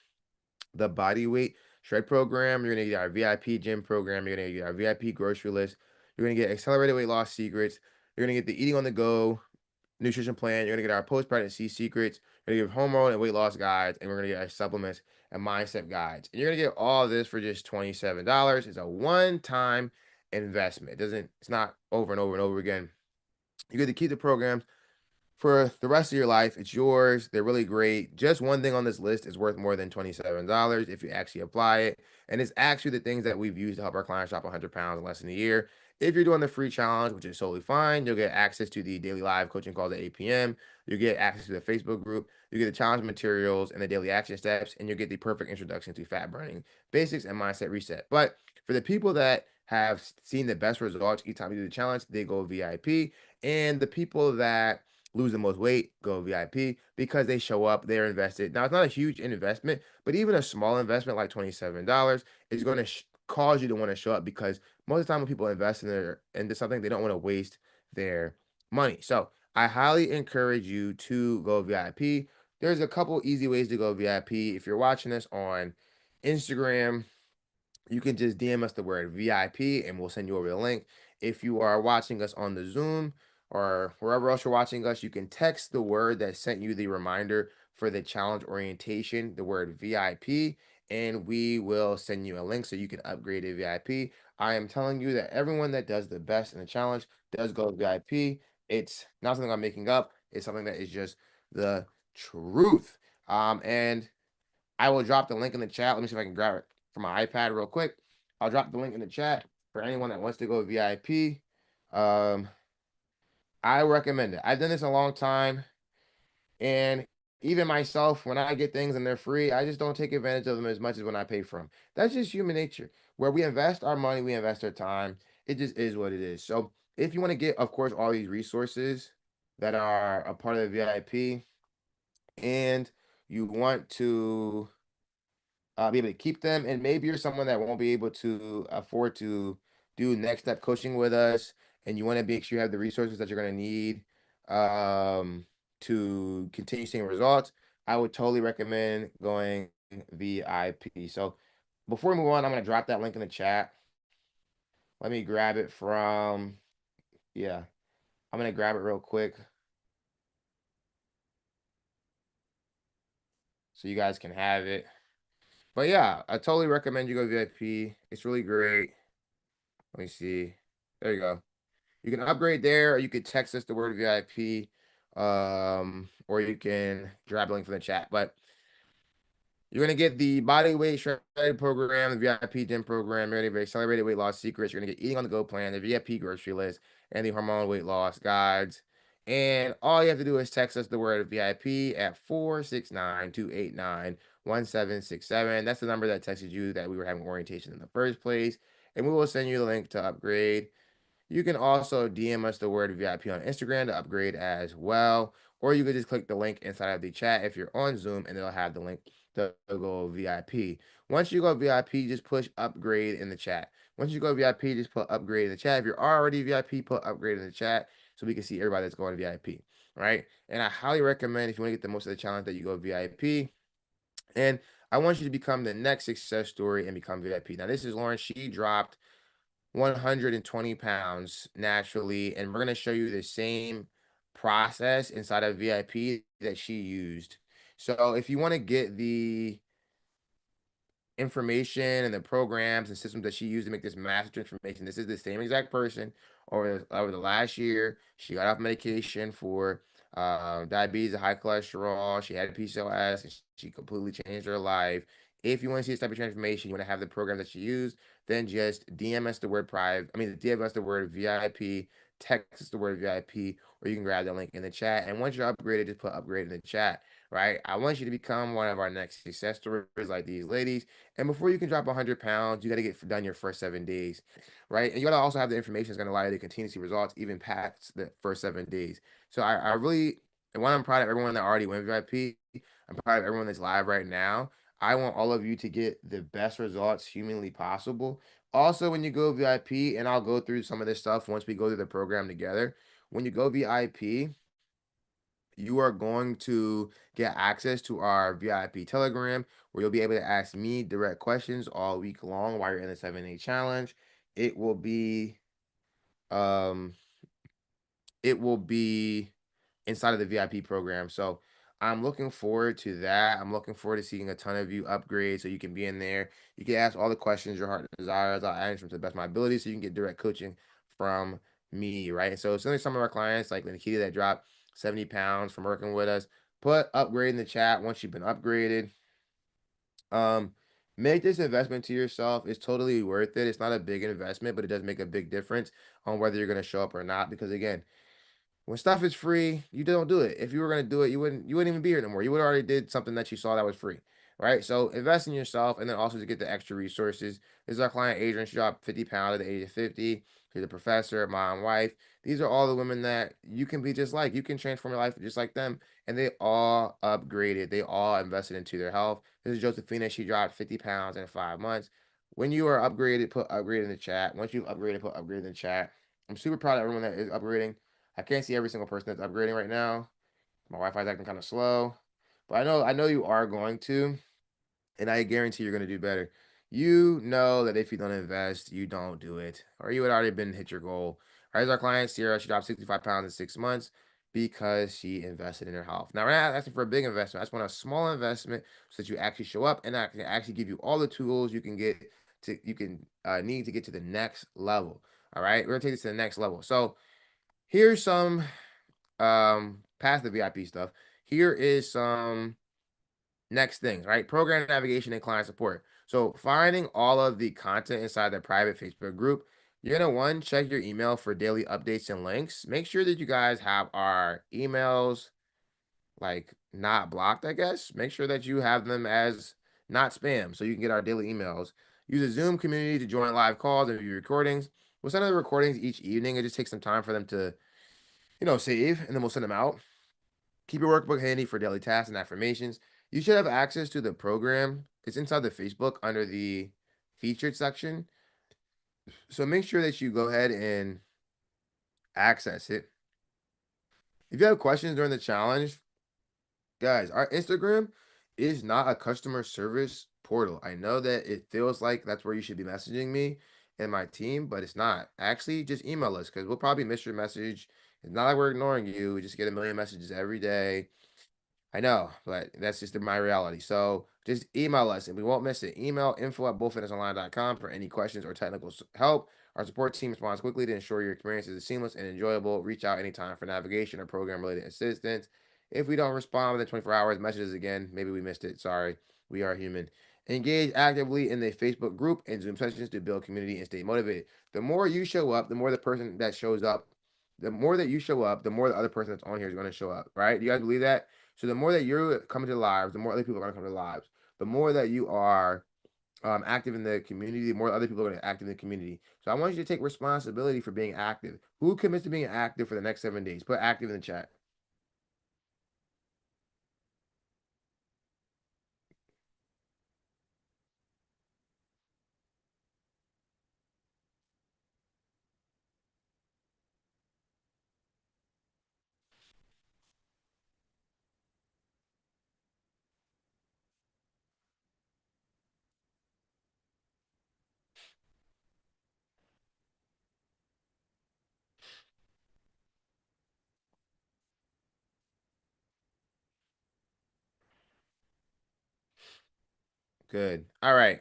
the body weight shred program. You're gonna get our VIP gym program. You're gonna get our VIP grocery list. You're gonna get accelerated weight loss secrets. You're gonna get the eating on the go nutrition plan. You're gonna get our post-pregnancy secrets. You're gonna get hormone and weight loss guides, and we're gonna get our supplements and mindset guides. And you're gonna get all this for just $27. It's a one-time investment. It's not over and over and over again. You get to keep the programs for the rest of your life. It's yours. They're really great. Just one thing on this list is worth more than $27 if you actually apply it. And it's actually the things that we've used to help our clients drop 100 pounds in less than a year. If you're doing the free challenge, which is totally fine, you'll get access to the daily live coaching calls at 8 p.m. You get access to the Facebook group. You get the challenge materials and the daily action steps, and you'll get the perfect introduction to fat burning basics and mindset reset. But for the people that have seen the best results each time you do the challenge, they go VIP. And the people that lose the most weight, go VIP because they show up, they're invested. Now, it's not a huge investment, but even a small investment like $27 is going to cause you to want to show up because most of the time when people invest into something, they don't want to waste their money. So I highly encourage you to go VIP. There's a couple easy ways to go VIP. If you're watching this on Instagram, you can just DM us the word VIP and we'll send you over the link. If you are watching us on the Zoom or wherever else you're watching us, you can text the word that sent you the reminder for the challenge orientation, the word VIP, and we will send you a link so you can upgrade to VIP. I am telling you that everyone that does the best in the challenge does go VIP. It's not something I'm making up. It's something that is just the truth. And I will drop the link in the chat. Let me see if I can grab it from my iPad real quick. I'll drop the link in the chat for anyone that wants to go VIP. Um, I recommend it. I've done this a long time, and even myself, when I get things and they're free, I just don't take advantage of them as much as when I pay for them. That's just human nature. Where we invest our money, we invest our time. It just is what it is. So if you want to get, of course, all these resources that are a part of the VIP, and you want to be able to keep them. And maybe you're someone that won't be able to afford to do next step coaching with us, and you want to make sure you have the resources that you're going to need to continue seeing results. I would totally recommend going VIP. So before we move on, I'm going to drop that link in the chat. Let me grab it from, yeah, I'm going to grab it real quick so you guys can have it. But yeah, I totally recommend you go VIP. It's really great. Let me see. There you go. You can upgrade there, or you could text us the word VIP, or you can grab a link from the chat. But you're gonna get the body weight shredded program, the VIP gym program, you're gonna get accelerated weight loss secrets, you're gonna get eating on the go plan, the VIP grocery list, and the hormone weight loss guides. And all you have to do is text us the word VIP at 469-289-1767. That's the number that texted you that we were having orientation in the first place. And we will send you the link to upgrade. You can also DM us the word VIP on Instagram to upgrade as well. Or you could just click the link inside of the chat if you're on Zoom and it'll have the link to go VIP. Once you go VIP, just push upgrade in the chat. Once you go VIP, just put upgrade in the chat. If you're already VIP, put upgrade in the chat so we can see everybody that's going VIP. Right. And I highly recommend if you want to get the most of the challenge that you go VIP. And I want you to become the next success story and become VIP. Now, this is Lauren. She dropped 120 pounds naturally, and we're going to show you the same process inside of VIP that she used. So if you want to get the information and the programs and systems that she used to make this master transformation, this is the same exact person over the last year. She got off medication for diabetes and high cholesterol. She had PCOS, and she completely changed her life. If you want to see this type of transformation, you want to have the program that she used, then just DM us the word private. DM us the word VIP, text us the word VIP, or you can grab the link in the chat. And once you're upgraded, just put upgrade in the chat, right? I want you to become one of our next success stories like these ladies. And before you can drop 100 pounds, you got to get done your first 7 days, right? And you got to also have the information that's going to allow you to continue to see results even past the first 7 days. So I really, and one, I'm proud of everyone that already went VIP. I'm proud of everyone that's live right now. I want all of you to get the best results humanly possible. Also, when you go VIP, and I'll go through some of this stuff once we go through the program together. When you go VIP, You are going to get access to our VIP Telegram where you'll be able to ask me direct questions all week long while you're in the 7-day challenge. It will be um it will be inside of the VIP program. So I'm looking forward to that. I'm looking forward to seeing a ton of you upgrade so you can be in there. You can ask all the questions your heart desires. I'll answer them to the best of my ability so you can get direct coaching from me, right? So some of our clients, like Nikita that dropped 70 pounds from working with us, put upgrade in the chat once you've been upgraded. Um, make this investment to yourself. It's totally worth it. It's not a big investment, but it does make a big difference on whether you're going to show up or not. Because again, when stuff is free, you don't do it. If you were gonna do it, you wouldn't even be here no more. You would already did something that you saw that was free, right? So invest in yourself, and then also to get the extra resources. This is our client Adrian. She dropped 50 pounds at the age of 50. She's a professor, mom, wife. These are all the women that you can be just like. You can transform your life just like them, and they all upgraded. They all invested into their health. This is Josephina. She dropped 50 pounds in 5 months. When you are upgraded, put upgrade in the chat. Once you've upgraded, put upgrade in the chat. I'm super proud of everyone that is upgrading. I can't see every single person that's upgrading right now. My Wi-Fi is acting kind of slow, but I know you are going to, and I guarantee you're going to do better. You know that if you don't invest, you don't do it, or you would already been hit your goal. All right, as our client Sierra, she dropped 65 pounds in 6 months because she invested in her health. Now we're not asking for a big investment. I just want a small investment so that you actually show up, and I can actually give you all the tools you can need to get to the next level. All right, we're gonna take this to the next level. So here's some past the VIP stuff. Here is some next things, right? Program navigation and client support. So finding all of the content inside the private Facebook group, you're gonna check your email for daily updates and links. Make sure that you guys have our emails like not blocked, I guess. Make sure that you have them as not spam so you can get our daily emails. Use a Zoom community to join live calls and view recordings. We'll send out the recordings each evening. It just takes some time for them to, save, and then we'll send them out. Keep your workbook handy for daily tasks and affirmations. You should have access to the program. It's inside the Facebook under the featured section. So make sure that you go ahead and access it. If you have questions during the challenge, guys, our Instagram is not a customer service portal. I know that it feels like that's where you should be messaging me and my team, but it's not. Actually, just email us because we'll probably miss your message. It's not like we're ignoring you. We just get a million messages every day. I know, but that's just my reality. So just email us and we won't miss it. Email info@bullfitnessonline.com for any questions or technical help. Our support team responds quickly to ensure your experience is seamless and enjoyable. Reach out anytime for navigation or program related assistance. If we don't respond within 24 hours, messages again. Maybe we missed it. Sorry. We are human. Engage actively in the Facebook group and Zoom sessions to build community and stay motivated. The more you show up, the more the person that shows up, the more that you show up, the more the other person that's on here is going to show up, right? Do you guys believe that? So the more that you're coming to lives, the more other people are going to come to lives. The more that you are active in the community, the more other people are going to act in the community. So I want you to take responsibility for being active. Who commits to being active for the next 7 days? Put active in the chat. Good. All right.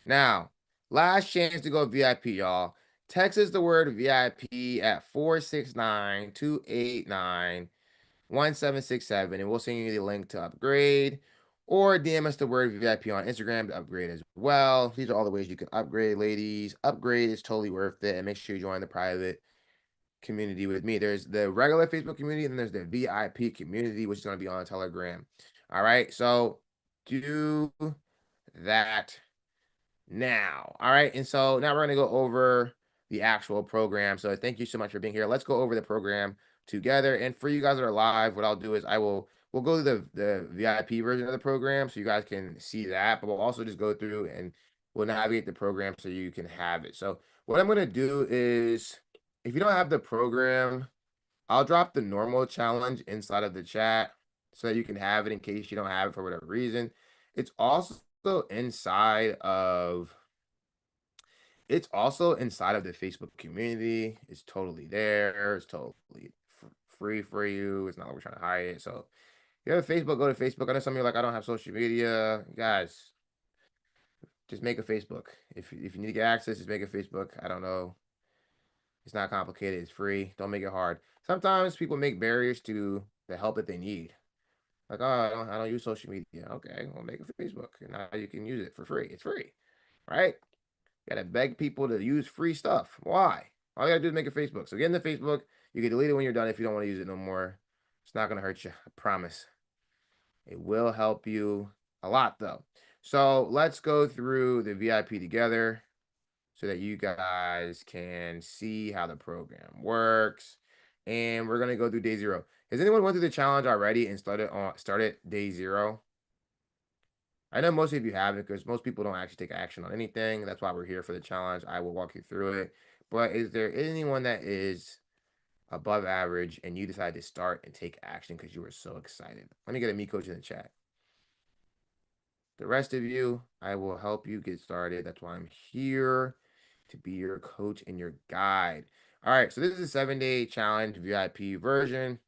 Now, last chance to go VIP, y'all. Text us the word VIP at 469-289-1767, and we'll send you the link to upgrade. Or DM us the word VIP on Instagram to upgrade as well. These are all the ways you can upgrade, ladies. Upgrade is totally worth it. And make sure you join the private community with me. There's the regular Facebook community, and then there's the VIP community, which is going to be on Telegram. All right. So do that now. All right. And so now we're going to go over the actual program. So thank you so much for being here. Let's go over the program together. And for you guys that are live, what I'll do is we'll go to the VIP version of the program so you guys can see that, but we'll also just go through and we'll navigate the program so you can have it. So what I'm going to do is, if you don't have the program, I'll drop the normal challenge inside of the chat so that you can have it in case you don't have it for whatever reason. It's also inside of it's also inside of the Facebook community. It's totally there. It's totally free for you. It's not like we're trying to hide it. So if you have a Facebook, go to Facebook. I know some of you are like, I don't have social media. Guys, just make a Facebook. If you need to get access, just make a Facebook. I don't know. It's not complicated. It's free. Don't make it hard. Sometimes people make barriers to the help that they need. Like, oh, I don't use social media. Okay, well, make a Facebook, and now you can use it for free. It's free, right? You gotta beg people to use free stuff. Why? All you gotta do is make a Facebook. So get in the Facebook. You can delete it when you're done if you don't want to use it no more. It's not gonna hurt you. I promise. It will help you a lot though. So let's go through the VIP together so that you guys can see how the program works. And we're gonna go through day 0. Has anyone went through the challenge already and started day 0? I know most of you haven't because most people don't actually take action on anything. That's why we're here for the challenge. I will walk you through it. But is there anyone that is above average and you decide to start and take action because you were so excited? Let me get a me coach in the chat. The rest of you, I will help you get started. That's why I'm here, to be your coach and your guide. All right, so this is a 7-day challenge VIP version.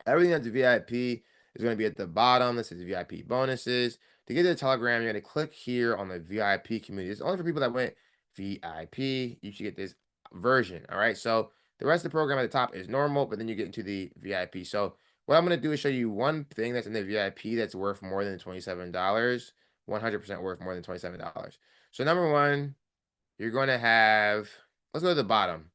Everything that's VIP is going to be at the bottom. This is VIP bonuses. To get to the Telegram, you're going to click here on the VIP community. It's only for people that went VIP. You should get this version. All right. So the rest of the program at the top is normal, but then you get into the VIP. So what I'm going to do is show you one thing that's in the VIP that's worth more than $27, 100% worth more than $27. So number one, you're going to have, let's go to the bottom.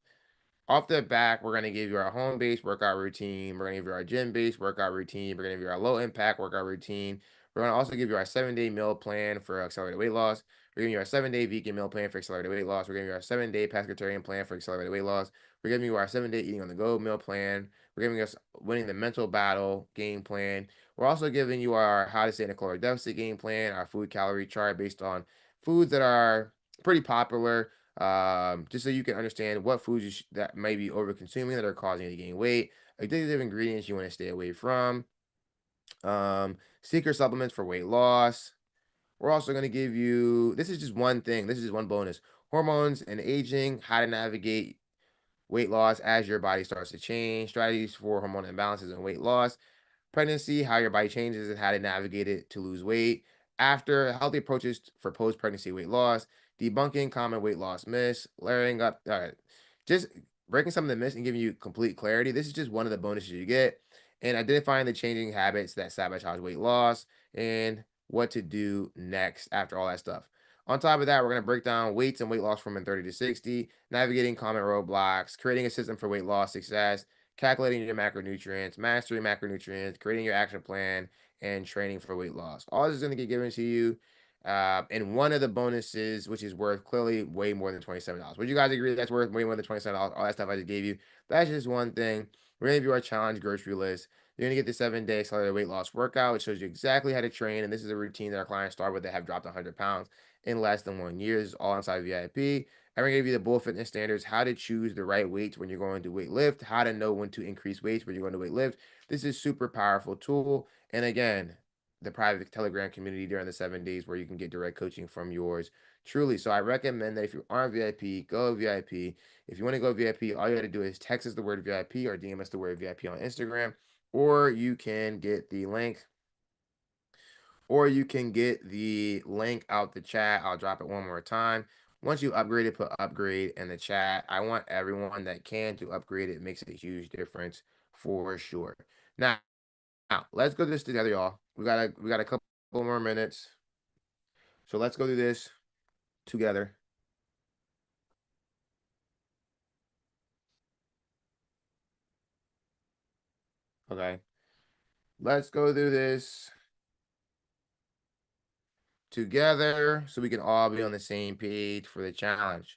Off the back, we're going to give you our home-based workout routine. We're going to give you our gym-based workout routine. We're going to give you our low-impact workout routine. We're going to also give you our 7-day meal plan for accelerated weight loss. We're giving you our 7-day vegan meal plan for accelerated weight loss. We're giving you our 7-day pescatarian plan for accelerated weight loss. We're giving you our 7-day eating on the go meal plan. We're giving us winning the mental battle game plan. We're also giving you our how to stay in a caloric deficit game plan, our food calorie chart based on foods that are pretty popular, just so you can understand what foods that may be over consuming that are causing you to gain weight, addictive ingredients you want to stay away from, secret supplements for weight loss. We're also going to give you, this is just one thing, this is just one bonus, hormones and aging, how to navigate weight loss as your body starts to change, strategies for hormone imbalances and weight loss, pregnancy, how your body changes and how to navigate it to lose weight, after, healthy approaches for post-pregnancy weight loss, debunking common weight loss myths, layering up, just breaking some of the myths and giving you complete clarity. This is just one of the bonuses you get, and identifying the changing habits that sabotage weight loss and what to do next after all that stuff. On top of that, we're going to break down weights and weight loss from 30 to 60, navigating common roadblocks, creating a system for weight loss success, calculating your macronutrients, mastering macronutrients, creating your action plan, and training for weight loss. All this is going to get given to you. And one of the bonuses, which is worth clearly way more than $27. Would you guys agree that's worth way more than $27? All that stuff I just gave you. That's just one thing. We're going to give you our challenge grocery list. You're going to get the 7-day accelerated weight loss workout, which shows you exactly how to train. And this is a routine that our clients start with that have dropped 100 pounds in less than 1 year. This is all inside VIP. I'm going to give you the Bull Fitness standards, how to choose the right weights when you're going to weight lift, how to know when to increase weights when you're going to weight lift. This is super powerful tool. And again, the private Telegram community during the 7 days where you can get direct coaching from yours truly. So I recommend that if you aren't VIP, go VIP. If you want to go VIP, all you got to do is text us the word VIP or DM us the word VIP on Instagram, or you can get the link out the chat. I'll drop it one more time. Once you upgrade it, put upgrade in the chat. I want everyone that can to upgrade it. It makes a huge difference for sure. Now let's go through this together, y'all. We got a couple more minutes. So let's go through this together. Okay. Let's go through this together so we can all be on the same page for the challenge.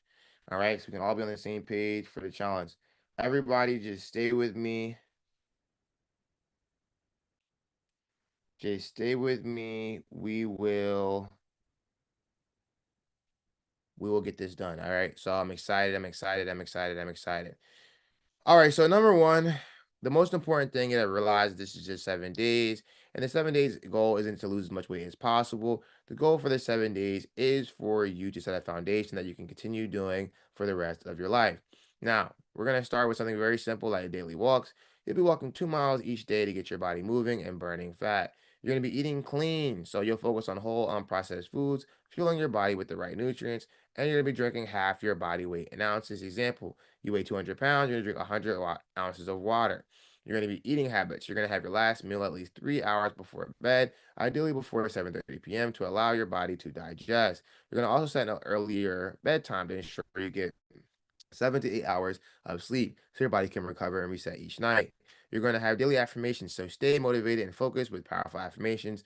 All right. So we can all be on the same page for the challenge. Everybody just stay with me. Just stay with me. We will get this done. All right. So I'm excited. I'm excited. I'm excited. I'm excited. All right. So number one, the most important thing is to realize this is just 7 days, and the 7 days goal isn't to lose as much weight as possible. The goal for the 7 days is for you to set a foundation that you can continue doing for the rest of your life. Now, we're going to start with something very simple like daily walks. You'll be walking 2 miles each day to get your body moving and burning fat. You're going to be eating clean, so you'll focus on whole, unprocessed foods, fueling your body with the right nutrients, and you're going to be drinking half your body weight in ounces. Example, you weigh 200 pounds, you're going to drink 100 ounces of water. You're going to be eating habits. You're going to have your last meal at least 3 hours before bed, ideally before 7:30 p.m. to allow your body to digest. You're going to also set an earlier bedtime to ensure you get 7 to 8 hours of sleep so your body can recover and reset each night. You're going to have daily affirmations, so stay motivated and focused with powerful affirmations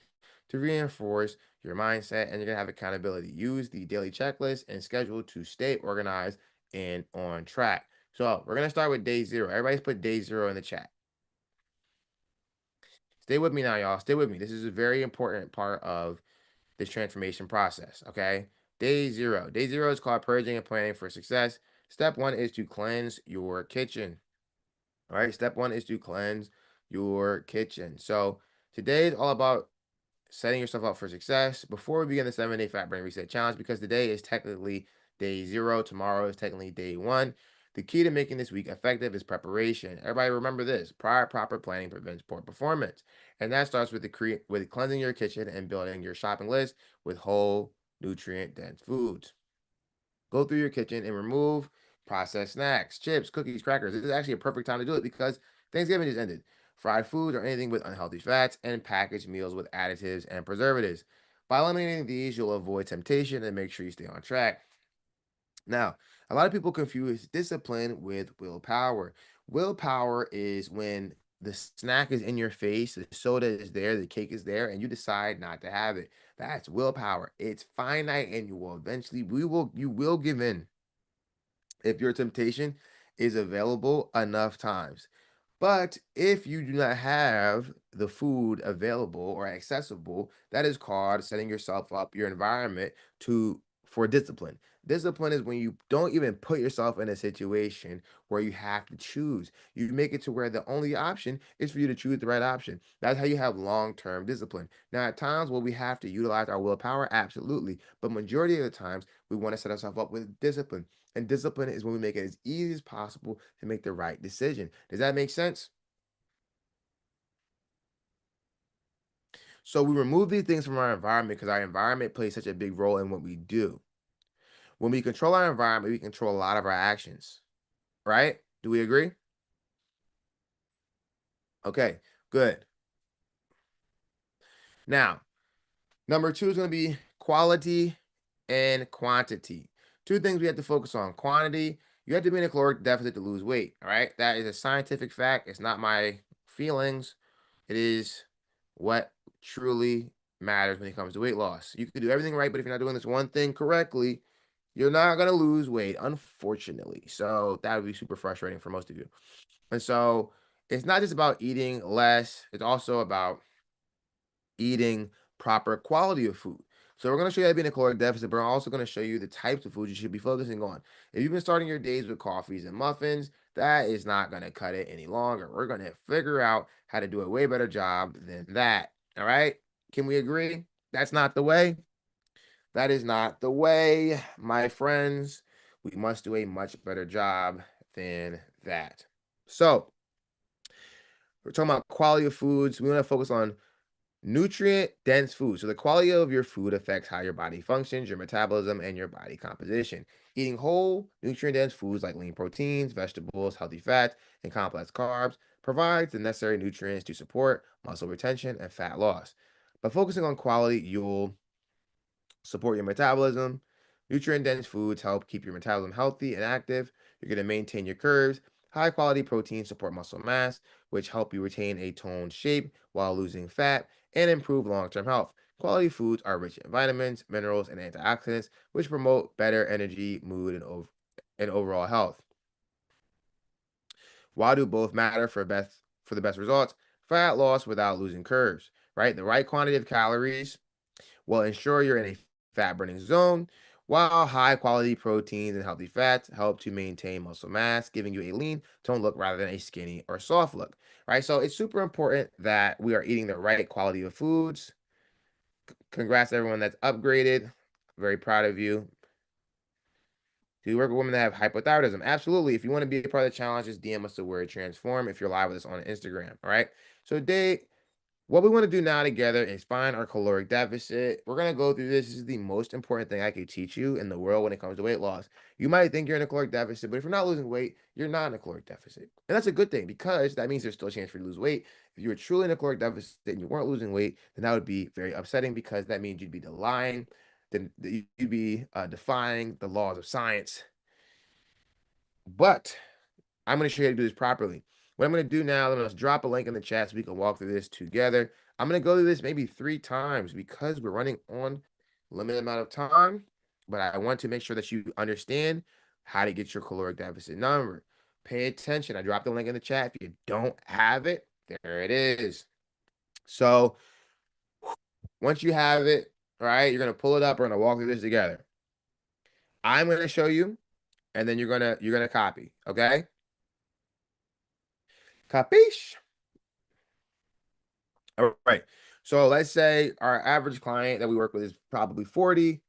to reinforce your mindset, and you're going to have accountability. Use the daily checklist and schedule to stay organized and on track. So we're going to start with day zero. Everybody's put day zero in the chat. Stay with me now, y'all. Stay with me. This is a very important part of this transformation process, okay? Day zero. Day zero is called purging and planning for success. Step one is to cleanse your kitchen. All right. Step one is to cleanse your kitchen. So today is all about setting yourself up for success before we begin the 7 day fat burning reset challenge, because today is technically day zero. Tomorrow is technically day one. The key to making this week effective is preparation. Everybody remember this: prior proper planning prevents poor performance. And that starts with with cleansing your kitchen and building your shopping list with whole, nutrient dense foods. Go through your kitchen and remove processed snacks, chips, cookies, crackers. This is actually a perfect time to do it because Thanksgiving just ended. Fried food or anything with unhealthy fats, and packaged meals with additives and preservatives. By eliminating these, you'll avoid temptation and make sure you stay on track. Now, a lot of people confuse discipline with willpower. Willpower is when the snack is in your face, the soda is there, the cake is there, and you decide not to have it. That's willpower. It's finite, and you will give in if your temptation is available enough times. But if you do not have the food available or accessible, that is called setting yourself up, your environment to for discipline. Discipline is when you don't even put yourself in a situation where you have to choose. You make it to where the only option is for you to choose the right option. That's how you have long-term discipline. Now, at times will we have to utilize our willpower? Absolutely. But majority of the times, we want to set ourselves up with discipline. And discipline is when we make it as easy as possible to make the right decision. Does that make sense? So we remove these things from our environment because our environment plays such a big role in what we do. When we control our environment, we control a lot of our actions, right? Do we agree? Okay, good. Now, number two is going to be quality and quantity. Two things we have to focus on. Quantity, you have to be in a caloric deficit to lose weight. All right. That is a scientific fact. It's not my feelings. It is what truly matters when it comes to weight loss. You can do everything right, but if you're not doing this one thing correctly, you're not going to lose weight, unfortunately. So that would be super frustrating for most of you. And so it's not just about eating less, it's also about eating proper quality of food. So we're going to show you how to be in a caloric deficit, but I'm also going to show you the types of food you should be focusing on. If you've been starting your days with coffees and muffins, that is not going to cut it any longer. We're going to figure out how to do a way better job than that. All right? Can we agree? That's not the way. That is not the way, my friends. We must do a much better job than that. So we're talking about quality of foods. We want to focus on nutrient dense food. So the quality of your food affects how your body functions, your metabolism, and your body composition. Eating whole, nutrient dense foods like lean proteins, vegetables, healthy fats, and complex carbs provides the necessary nutrients to support muscle retention and fat loss. By focusing on quality, you'll support your metabolism. Nutrient dense foods help keep your metabolism healthy and active. You're going to maintain your curves. High quality proteins support muscle mass, which help you retain a toned shape while losing fat and improve long term health. Quality foods are rich in vitamins, minerals, and antioxidants, which promote better energy, mood, and overall health. Why do both matter for the best results? Fat loss without losing curves, right? The right quantity of calories will ensure you're in a fat burning zone, while high quality proteins and healthy fats help to maintain muscle mass, giving you a lean tone look rather than a skinny or soft look, right? So it's super important that we are eating the right quality of foods. Congrats to everyone that's upgraded. Very proud of you. Do you work with women that have hypothyroidism? Absolutely. If you want to be a part of the challenge, just DM us the word transform if you're live with us on Instagram. All right. So today, what we want to do now together is find our caloric deficit. We're going to go through this. This is the most important thing I could teach you in the world when it comes to weight loss. You might think you're in a caloric deficit, but if you're not losing weight, you're not in a caloric deficit. And that's a good thing because that means there's still a chance for you to lose weight. If you were truly in a caloric deficit and you weren't losing weight, then that would be very upsetting because that means you'd be lying, then you'd be defying the laws of science. But I'm going to show you how to do this properly. What I'm going to do now, I'm going to drop a link in the chat so we can walk through this together. I'm going to go through this maybe 3 times because we're running on limited amount of time, but I want to make sure that you understand how to get your caloric deficit number. Pay attention. I dropped the link in the chat. If you don't have it, there it is. So once you have it, all right, you're going to pull it up. We're going to walk through this together. I'm going to show you, and then you're gonna copy. Okay? Capiche? All right. So let's say our average client that we work with is probably 40.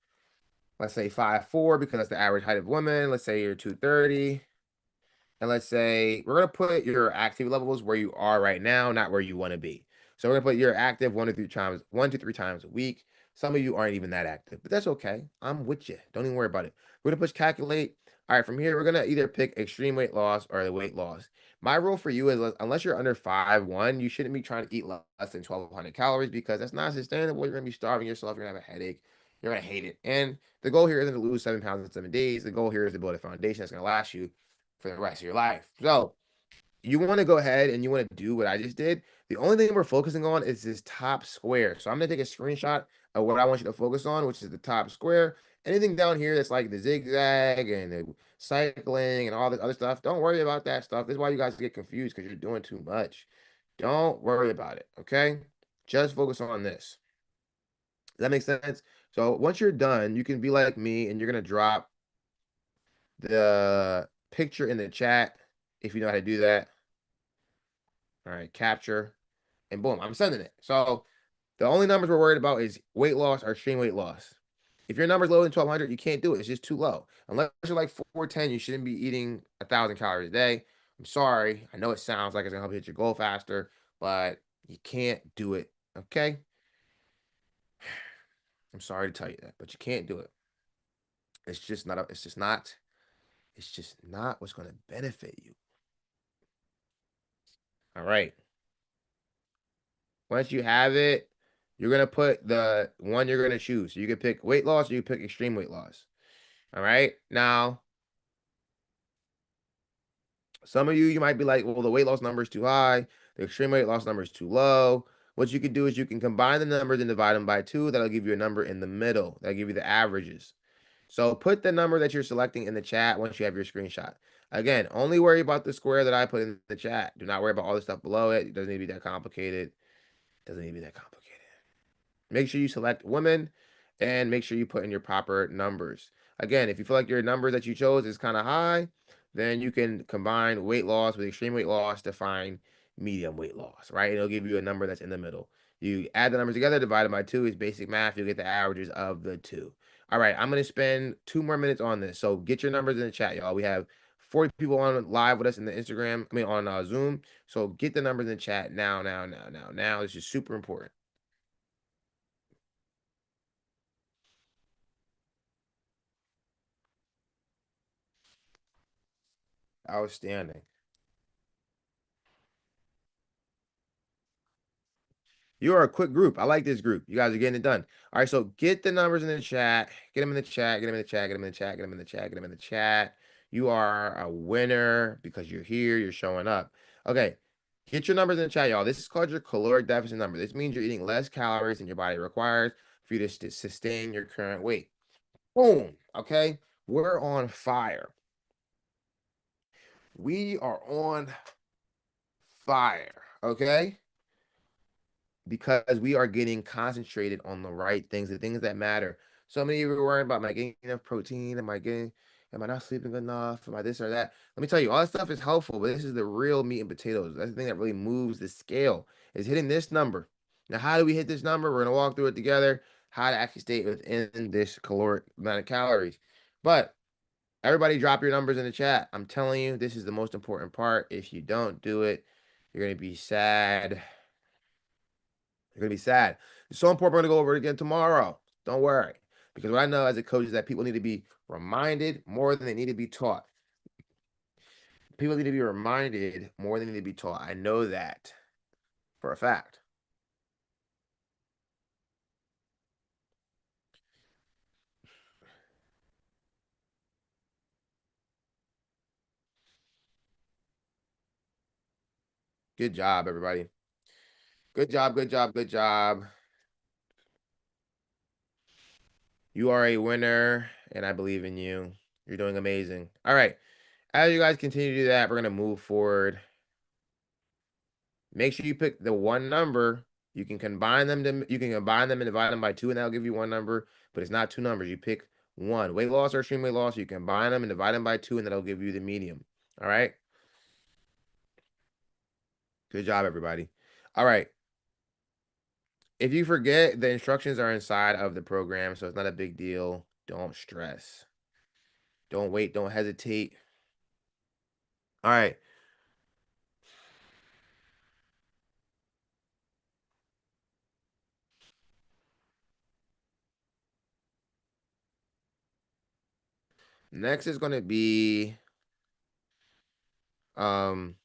Let's say 5'4" because that's the average height of women. Let's say you're 230. And let's say we're going to put your activity levels where you are right now, not where you want to be. So we're going to put your active 1 to 3 times a week. Some of you aren't even that active, but that's okay. I'm with you. Don't even worry about it. We're going to push calculate. All right, from here, we're going to either pick extreme weight loss or the weight loss. My rule for you is unless you're under 5'1", you shouldn't be trying to eat less than 1,200 calories because that's not sustainable. You're going to be starving yourself. You're going to have a headache. You're going to hate it. And the goal here isn't to lose 7 pounds in 7 days. The goal here is to build a foundation that's going to last you for the rest of your life. So you want to go ahead and you want to do what I just did. The only thing we're focusing on is this top square. So I'm going to take a screenshot of what I want you to focus on, which is the top square. Anything down here that's like the zigzag and the cycling and all this other stuff, don't worry about that stuff. This is why you guys get confused because you're doing too much. Don't worry about it, okay? Just focus on this. Does that make sense? So once you're done, you can be like me and you're going to drop the picture in the chat if you know how to do that. All right, capture, and boom, I'm sending it. So the only numbers we're worried about is weight loss or extreme weight loss. If your number's lower than 1,200, you can't do it. It's just too low. Unless you're like 410, you shouldn't be eating 1,000 calories a day. I'm sorry. I know it sounds like it's gonna help you hit your goal faster, but you can't do it. Okay. I'm sorry to tell you that, but you can't do it. It's just not. It's just not. It's just not what's going to benefit you. All right. Once you have it, you're gonna put the one you're gonna choose. So you can pick weight loss or you pick extreme weight loss. All right. Now, some of you might be like, well, the weight loss number is too high, the extreme weight loss number is too low. What you can do is you can combine the numbers and divide them by 2. That'll give you a number in the middle. That'll give you the averages. So put the number that you're selecting in the chat once you have your screenshot. Again, only worry about the square that I put in the chat. Do not worry about all the stuff below it. It doesn't need to be that complicated. It doesn't need to be that complicated. Make sure you select women and make sure you put in your proper numbers. Again, if you feel like your numbers that you chose is kind of high, then you can combine weight loss with extreme weight loss to find medium weight loss, right? It'll give you a number that's in the middle. You add the numbers together, divide it by 2 is basic math. You'll get the averages of the two. All right, I'm going to spend 2 more minutes on this. So get your numbers in the chat, y'all. We have 40 people on live with us in the Instagram, on Zoom. So get the numbers in the chat now, now, now, now, now. This is super important. Outstanding. You are a quick group. I like this group. You guys are getting it done. All right, so get the numbers in the chat. Get them in the chat. Get them in the chat. Get them in the chat. Get them in the chat. Get them in the chat. You are a winner because you're here. You're showing up. Okay, get your numbers in the chat, y'all. This is called your caloric deficit number. This means you're eating less calories than your body requires for you to sustain your current weight. Boom. Okay, we're on fire. We are on fire. Okay. Because we are getting concentrated on the right things, the things that matter. So many of you are worrying about, am I getting enough protein? Am I not sleeping enough? Am I this or that? Let me tell you, all that stuff is helpful, but this is the real meat and potatoes. That's the thing that really moves the scale, is hitting this number. Now, how do we hit this number? We're gonna walk through it together, how to actually stay within this caloric amount of calories. But everybody drop your numbers in the chat. I'm telling you, this is the most important part. If you don't do it, you're gonna be sad. You're gonna be sad. It's so important. We're gonna go over it again tomorrow. Don't worry. Because what I know as a coach is that people need to be reminded more than they need to be taught. People need to be reminded more than they need to be taught. I know that for a fact. Good job, everybody. Good job, good job, good job. You are a winner, and I believe in you. You're doing amazing. All right. As you guys continue to do that, we're going to move forward. Make sure you pick the one number. You can combine them and divide them by two, and that'll give you one number, but it's not two numbers. You pick one. Weight loss or extreme weight loss, you combine them and divide them by two, and that'll give you the medium. All right. Good job, everybody. All right. If you forget, the instructions are inside of the program, so it's not a big deal. Don't stress. Don't wait. Don't hesitate. All right. Next is going to be um,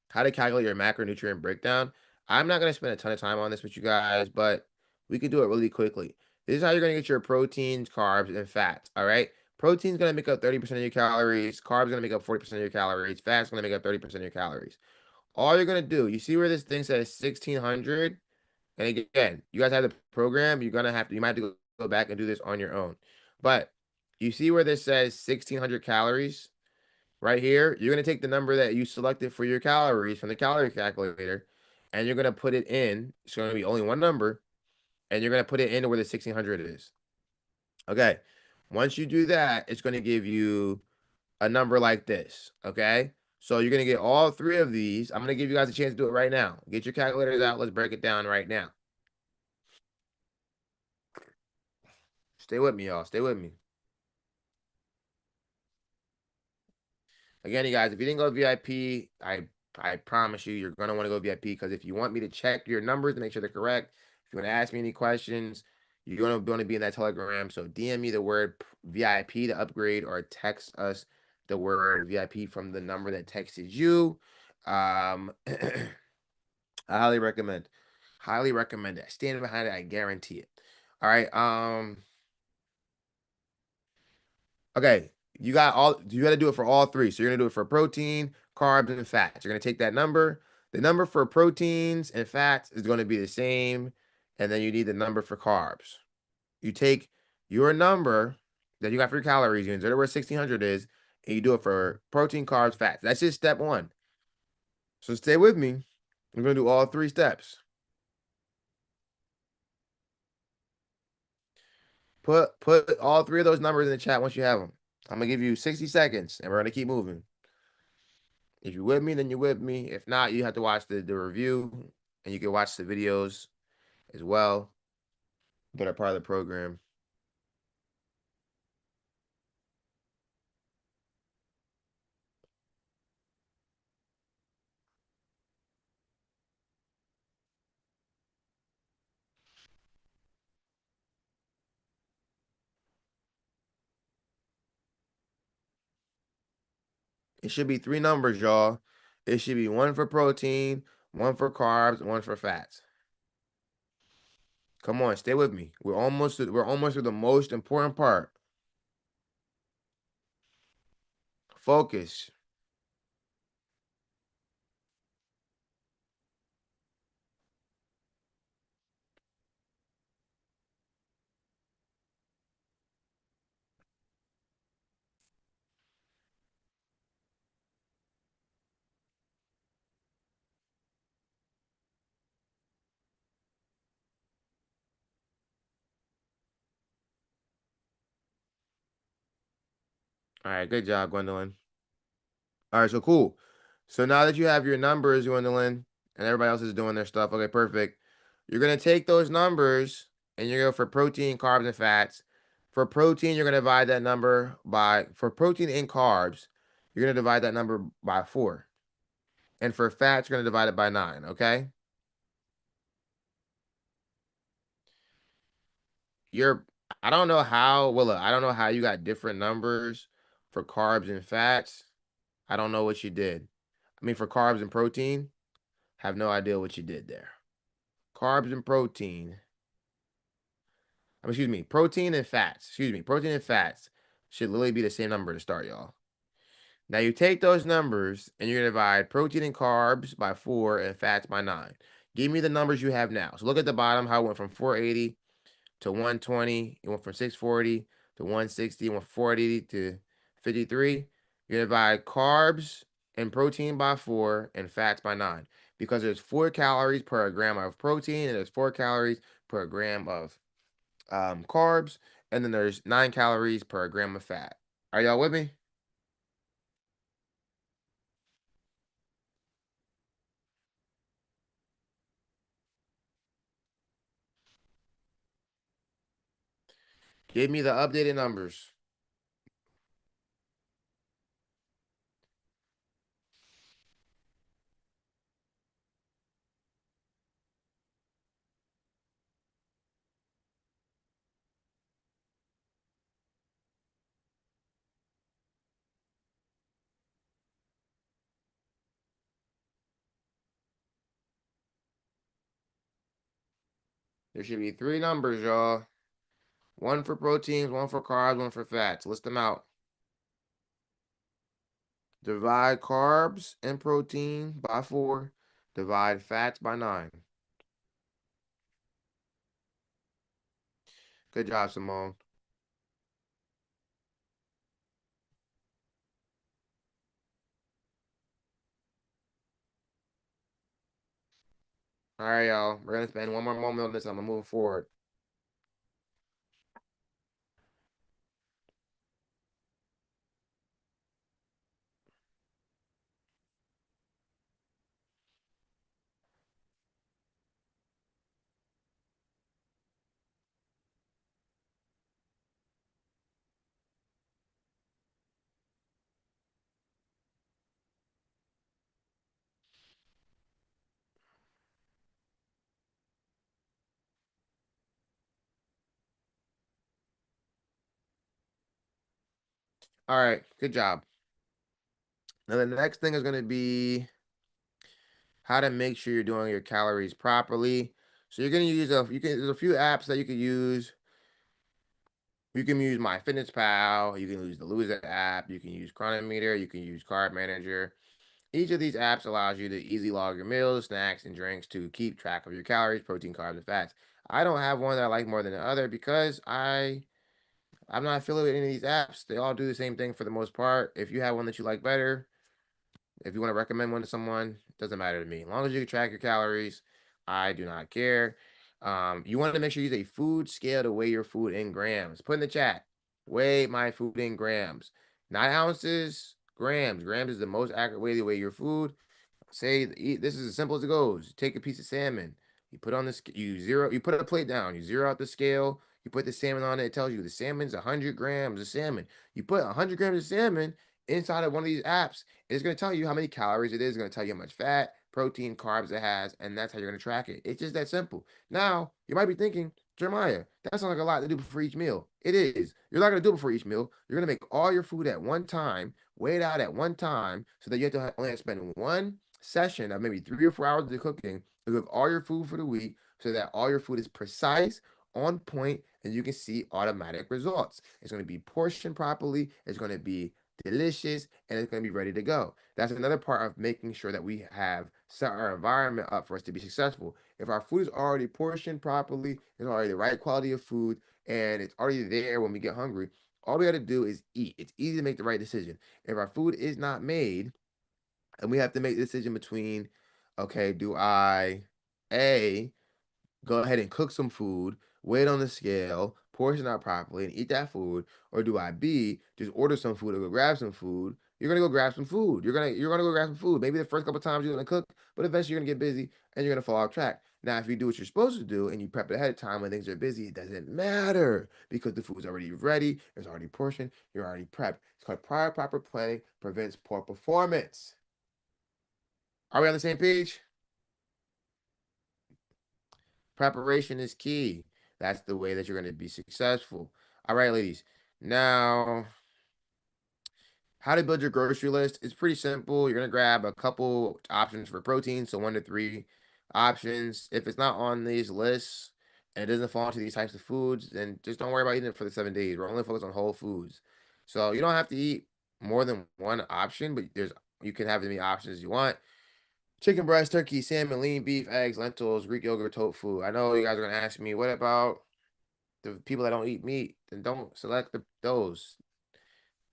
how to calculate your macronutrient breakdown. I'm not going to spend a ton of time on this with you guys, but we can do it really quickly. This is how you're going to get your proteins, carbs, and fats. All right. Protein's going to make up 30% of your calories. Carbs going to make up 40% of your calories. Fat's going to make up 30% of your calories. All you're going to do, you see where this thing says 1600? And again, you guys have the program. You might have to go back and do this on your own. But you see where this says 1600 calories? Right here, you're going to take the number that you selected for your calories from the calorie calculator, and you're going to put it in. It's going to be only one number, and you're going to put it in where the 1600 is. Okay. Once you do that, it's going to give you a number like this. Okay. So you're going to get all three of these. I'm going to give you guys a chance to do it right now. Get your calculators out. Let's break it down right now. Stay with me, y'all. Stay with me. Again, you guys, if you didn't go VIP, I promise you, you're gonna want to go VIP, because if you want me to check your numbers to make sure they're correct, if you want to ask me any questions, you're gonna be in that Telegram. So DM me the word VIP to upgrade, or text us the word VIP from the number that texted you. I highly recommend it. I stand behind it. I guarantee it. All right. Okay, you got to do it for all three. So you're going to do it for protein, carbs, and fats. You're going to take that number. The number for proteins and fats is going to be the same. And then you need the number for carbs. You take your number that you got for your calories, you insert it where 1600 is, and you do it for protein, carbs, fats. That's just step one. So stay with me. We're going to do all three steps. Put all three of those numbers in the chat once you have them. I'm going to give you 60 seconds, and we're going to keep moving. If you're with me, then you're with me. If not, you have to watch the review, and you can watch the videos as well that are part of the program. It should be three numbers, y'all. It should be one for protein, one for carbs, and one for fats. Come on, stay with me. We're almost to the most important part. Focus. All right, good job, Gwendolyn. All right, so cool. So now that you have your numbers, Gwendolyn, and everybody else is doing their stuff, okay, perfect. You're gonna take those numbers and you're gonna go for protein, carbs, and fats. For protein, you're gonna divide that number by for protein and carbs, you're gonna divide that number by 4. And for fats, you're gonna divide it by 9, okay? You're I don't know how, well, look, I don't know how you got different numbers for carbs and fats. I don't know what you did. I mean, for carbs and protein, have no idea what you did there. Carbs and protein. Excuse me, protein and fats. Excuse me, protein and fats should literally be the same number to start, y'all. Now you take those numbers and you're gonna divide protein and carbs by 4 and fats by 9. Give me the numbers you have now. So look at the bottom, how it went from 480 to 120. It went from 640 to 160. It went from 480 to 53. You're gonna divide carbs and protein by 4 and fats by 9 because there's 4 calories per gram of protein and there's 4 calories per gram of carbs, and then there's 9 calories per gram of fat. Are y'all with me? Give me the updated numbers. There should be 3 numbers, y'all. One for proteins, one for carbs, one for fats. List them out. Divide carbs and protein by 4. Divide fats by 9. Good job, Simone. All right, y'all. We're gonna spend one more moment on this. I'm gonna move forward. All right, good job. Now the next thing is gonna be how to make sure you're doing your calories properly. So you're gonna use there's a few apps that you can use. You can use MyFitnessPal, you can use the Loser app, you can use Chronometer, you can use Carb Manager. Each of these apps allows you to easily log your meals, snacks, and drinks to keep track of your calories, protein, carbs, and fats. I don't have one that I like more than the other because I'm not affiliated with any of these apps. They all do the same thing for the most part. If you have one that you like better, if you want to recommend one to someone, it doesn't matter to me. As long as you can track your calories, I do not care. You want to make sure you use a food scale to weigh your food in grams. Put in the chat, weigh my food in grams, not ounces, grams. Grams is the most accurate way to weigh your food. Say this is as simple as it goes. You take a piece of salmon, you put on this, you put a plate down, you zero out the scale, you put the salmon on it. It tells you the salmon's 100 grams of salmon. You put 100 grams of salmon inside of one of these apps. It's going to tell you how many calories it is. It's going to tell you how much fat, protein, carbs it has, and that's how you're going to track it. It's just that simple. Now, you might be thinking, Jeremiah, that sounds like a lot to do before each meal. It is. You're not going to do it before each meal. You're going to make all your food at one time, weigh it out at one time, so that you have to only spend one session of maybe 3 or 4 hours of cooking to cook all your food for the week so that all your food is precise, on point, and you can see automatic results. It's going to be portioned properly, it's going to be delicious, and it's going to be ready to go. That's another part of making sure that we have set our environment up for us to be successful. If our food is already portioned properly, it's already the right quality of food, and it's already there when we get hungry, all we got to do is eat. It's easy to make the right decision. If our food is not made, and we have to make the decision between, okay, do I A, go ahead and cook some food, weigh it on the scale, portion out properly, and eat that food? Or do I B, just order some food or go grab some food? You're gonna go grab some food. You're gonna go grab some food. Maybe the first couple times you're gonna cook, but eventually you're gonna get busy and you're gonna fall off track. Now, if you do what you're supposed to do and you prep it ahead of time when things are busy, it doesn't matter because the food's already ready, it's already portioned, you're already prepped. It's called prior proper planning prevents poor performance. Are we on the same page? Preparation is key. That's the way that you're going to be successful. All right, ladies. Now, how to build your grocery list? It's pretty simple. You're going to grab a couple options for protein, so 1 to 3 options. If it's not on these lists and it doesn't fall into these types of foods, then just don't worry about eating it for the 7 days. We're only focused on whole foods. So you don't have to eat more than one option, but you can have as many options as you want. Chicken breast, turkey, salmon, lean beef, eggs, lentils, Greek yogurt, tofu. I know you guys are gonna ask me, what about the people that don't eat meat? Then don't select those.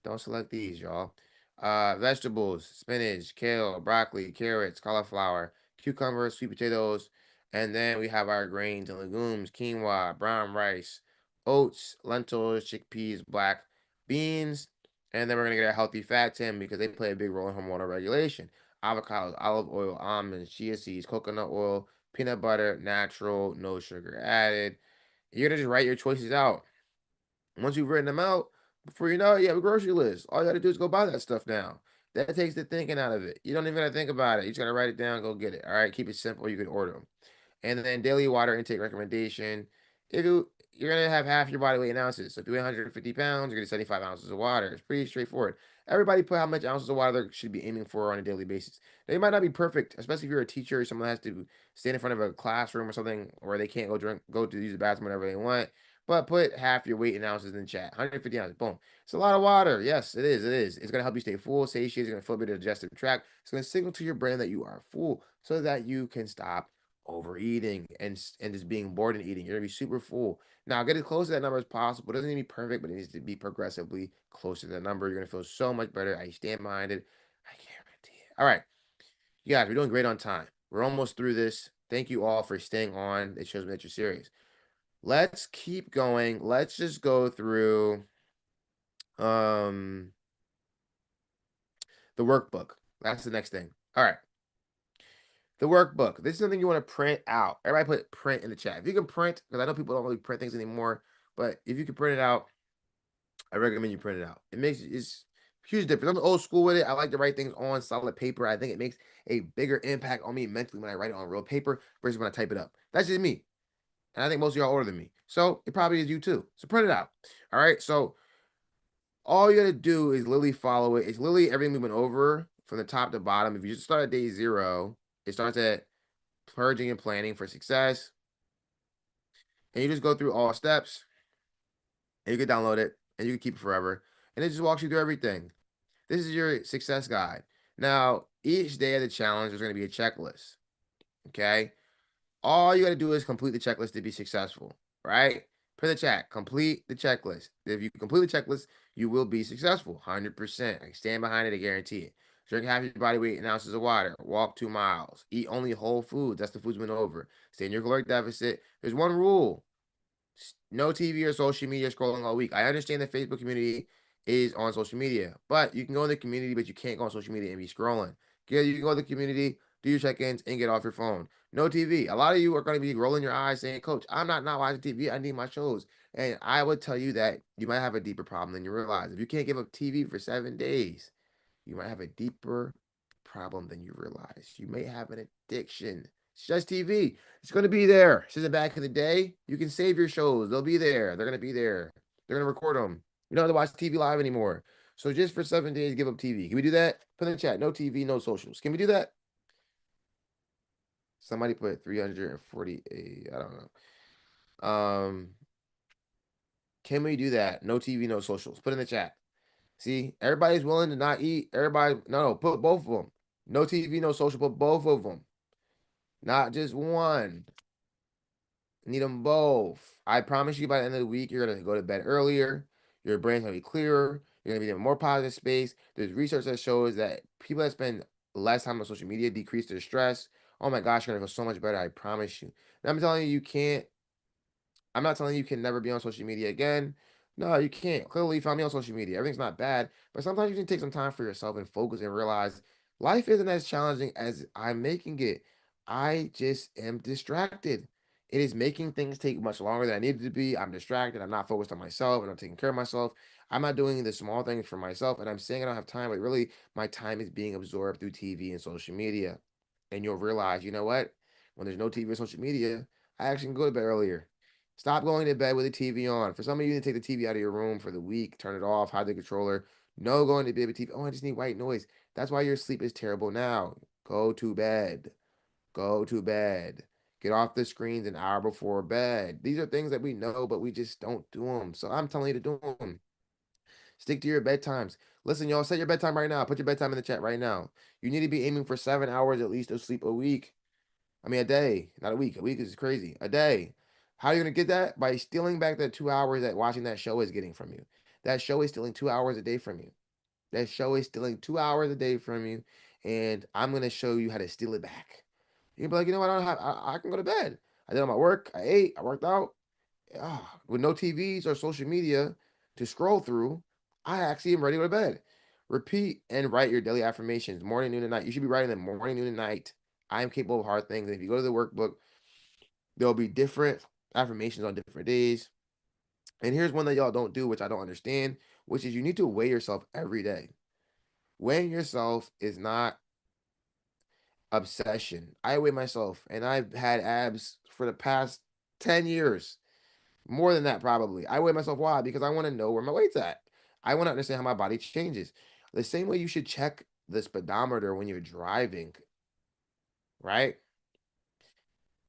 Don't select these, y'all. Vegetables, spinach, kale, broccoli, carrots, cauliflower, cucumbers, sweet potatoes, and then we have our grains and legumes, quinoa, brown rice, oats, lentils, chickpeas, black beans, and then we're gonna get our healthy fats in because they play a big role in hormonal regulation. Avocados, olive oil, almonds, chia seeds, coconut oil, peanut butter, natural, no sugar added. You're gonna just write your choices out. Once you've written them out, before you know it, you have a grocery list. All you gotta do is go buy that stuff now. That takes the thinking out of it. You don't even gotta think about it. You just gotta write it down, go get it. All right, keep it simple. You can order them. And then daily water intake recommendation. If you're gonna have half your body weight in ounces. So if you weigh 150 pounds, you're gonna 75 ounces of water. It's pretty straightforward. Everybody put how much ounces of water they should be aiming for on a daily basis. They might not be perfect, especially if you're a teacher or someone has to stand in front of a classroom or something where they can't go to use the bathroom whenever they want. But put half your weight in ounces in the chat. 150 ounces. Boom. It's a lot of water. Yes, it is. It is. It's going to help you stay full, satiated. It's going to fill a bit of digestive tract. It's going to signal to your brain that you are full so that you can stop overeating and just being bored and eating. You're going to be super full. Now, get as close to that number as possible. It doesn't need to be perfect, but it needs to be progressively close to that number. You're going to feel so much better. I stand behind it. I guarantee it. All right. You guys, we're doing great on time. We're almost through this. Thank you all for staying on. It shows me that you're serious. Let's keep going. Let's just go through um the workbook. That's the next thing. All right. The workbook. This is something you want to print out. Everybody put print in the chat. If you can print, because I know people don't really print things anymore, but if you can print it out, I recommend you print it out. It's huge difference. I'm old school with it. I like to write things on solid paper. I think it makes a bigger impact on me mentally when I write it on real paper versus when I type it up. That's just me. And I think most of y'all older than me. So it probably is you too. So print it out. All right. So all you gotta do is literally follow it. It's literally everything we went over from the top to bottom. If you just start at day 0, it starts at purging and planning for success. And you just go through all steps and you can download it and you can keep it forever. And it just walks you through everything. This is your success guide. Now, each day of the challenge, there's going to be a checklist. Okay. All you got to do is complete the checklist to be successful, right? Put the chat, complete the checklist. If you complete the checklist, you will be successful, 100%. I stand behind it, I guarantee it. Drink half your body weight in ounces of water. Walk 2 miles. Eat only whole foods. That's the foods we went over. Stay in your caloric deficit. There's one rule. No TV or social media scrolling all week. I understand the Facebook community is on social media, but you can go in the community, but you can't go on social media and be scrolling. Yeah, you can go to the community, do your check-ins, and get off your phone. No TV. A lot of you are going to be rolling your eyes saying, Coach, I'm not watching TV. I need my shows. And I would tell you that you might have a deeper problem than you realize. If you can't give up TV for 7 days, you might have a deeper problem than you realize. You may have an addiction. It's just TV. It's going to be there. Since back in the day, you can save your shows. They'll be there. They're going to be there. They're going to record them. You don't have to watch TV live anymore. So just for 7 days, give up TV. Can we do that? Put in the chat. No TV, no socials. Can we do that? Somebody put 348. I don't know. Can we do that? No TV, no socials. Put in the chat. See, everybody's willing to not eat. Everybody, no, put both of them. No TV, no social, put both of them. Not just one. Need them both. I promise you by the end of the week, you're going to go to bed earlier. Your brain's going to be clearer. You're going to be in a more positive space. There's research that shows that people that spend less time on social media decrease their stress. Oh my gosh, you're going to feel so much better. I promise you. And I'm telling you, you can't I'm not telling you can never be on social media again. No, you can't. Clearly, you found me on social media. Everything's not bad, but sometimes you can take some time for yourself and focus and realize life isn't as challenging as I'm making it. I just am distracted. It is making things take much longer than I needed to be. I'm distracted. I'm not focused on myself and I'm taking care of myself. I'm not doing the small things for myself. And I'm saying I don't have time, but really, my time is being absorbed through TV and social media. And you'll realize, you know what? When there's no TV or social media, I actually can go to bed earlier. Stop going to bed with the TV on. For some of you, you need to take the TV out of your room for the week, turn it off, hide the controller. No going to bed with TV. Oh, I just need white noise. That's why your sleep is terrible now. Go to bed. Go to bed. Get off the screens an hour before bed. These are things that we know, but we just don't do them. So I'm telling you to do them. Stick to your bedtimes. Listen, y'all, set your bedtime right now. Put your bedtime in the chat right now. You need to be aiming for 7 hours at least of sleep a week. I mean, a day, not a week. A week is crazy. A day. How are you going to get that? By stealing back the 2 hours that watching that show is getting from you. That show is stealing 2 hours a day from you. That show is stealing 2 hours a day from you. And I'm going to show you how to steal it back. You can be like, you know what? I can go to bed. I did all my work. I ate. I worked out. With no TVs or social media to scroll through, I actually am ready to go to bed. Repeat and write your daily affirmations morning, noon, and night. You should be writing them morning, noon, and night. I am capable of hard things. And if you go to the workbook, there'll be different affirmations on different days. And here's one that y'all don't do, which I don't understand, which is you need to weigh yourself every day. Weighing yourself is not obsession. I weigh myself, and I've had abs for the past 10 years. More than that, probably. I weigh myself. Why? Because I want to know where my weight's at. I want to understand how my body changes. The same way you should check the speedometer when you're driving, right?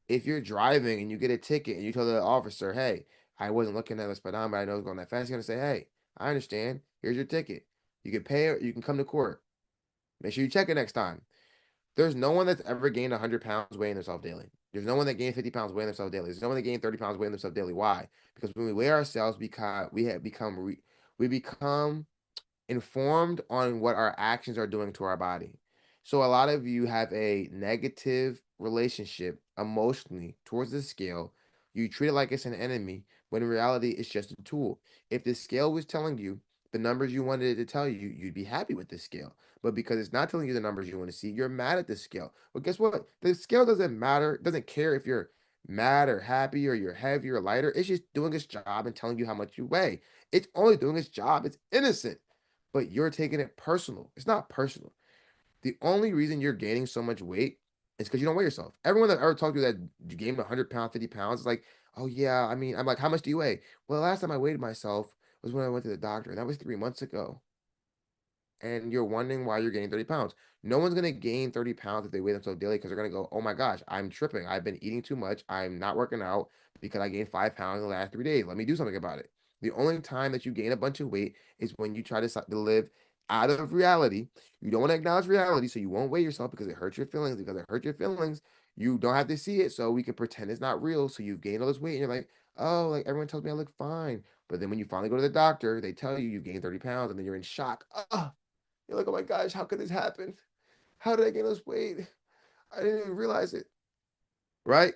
If you're driving and you get a ticket and you tell the officer, hey, I wasn't looking at the speedometer, I know it's going that fast, he's going to say, hey, I understand. Here's your ticket. You can pay it, you can come to court. Make sure you check it next time. There's no one that's ever gained 100 pounds weighing themselves daily. There's no one that gained 50 pounds weighing themselves daily. There's no one that gained 30 pounds weighing themselves daily. Why? Because when we weigh ourselves, because we become informed on what our actions are doing to our body. So a lot of you have a negative relationship emotionally towards the scale. You treat it like it's an enemy, when in reality, it's just a tool. If the scale was telling you the numbers you wanted it to tell you, you'd be happy with the scale. But because it's not telling you the numbers you want to see, you're mad at the scale. But guess what? The scale doesn't matter, doesn't care if you're mad or happy or you're heavy or lighter. It's just doing its job and telling you how much you weigh. It's only doing its job. It's innocent, but you're taking it personal. It's not personal. The only reason you're gaining so much weight is because you don't weigh yourself. Everyone that ever talked to you that you gained 100 pounds, 50 pounds is like, oh, yeah. I mean, I'm like, how much do you weigh? Well, the last time I weighed myself was when I went to the doctor, and that was 3 months ago, and you're wondering why you're gaining 30 pounds. No one's going to gain 30 pounds if they weigh themselves daily because they're going to go, oh my gosh, I'm tripping. I've been eating too much. I'm not working out because I gained 5 pounds in the last 3 days. Let me do something about it. The only time that you gain a bunch of weight is when you try to live out of reality. You don't want to acknowledge reality, so you won't weigh yourself because it hurts your feelings. Because it hurts your feelings, you don't have to see it, so we can pretend it's not real. So you gain all this weight, and you're like, oh, like everyone tells me I look fine. But then when you finally go to the doctor, they tell you gained 30 pounds, and then you're in shock. You're like, oh my gosh, how could this happen? How did I gain this weight? I didn't even realize it. Right?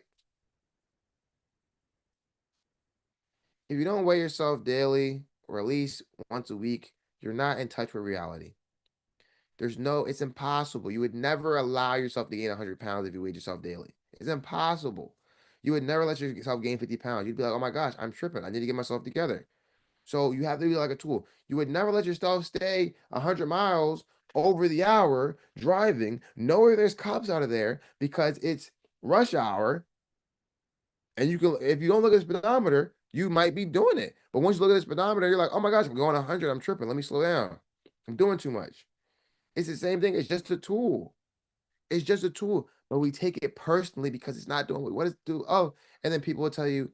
If you don't weigh yourself daily or at least once a week, you're not in touch with reality. It's impossible. You would never allow yourself to gain 100 pounds if you weighed yourself daily. It's impossible. You would never let yourself gain 50 pounds. You'd be like, oh my gosh, I'm tripping. I need to get myself together. So you have to be like a tool. You would never let yourself stay 100 miles over the hour driving, knowing there's cops out of there because it's rush hour. And you can, if you don't look at the speedometer, you might be doing it. But once you look at the speedometer, you're like, oh my gosh, I'm going 100. I'm tripping. Let me slow down. I'm doing too much. It's the same thing. It's just a tool. It's just a tool. But we take it personally because it's not doing what it's do. Oh, and then people will tell you,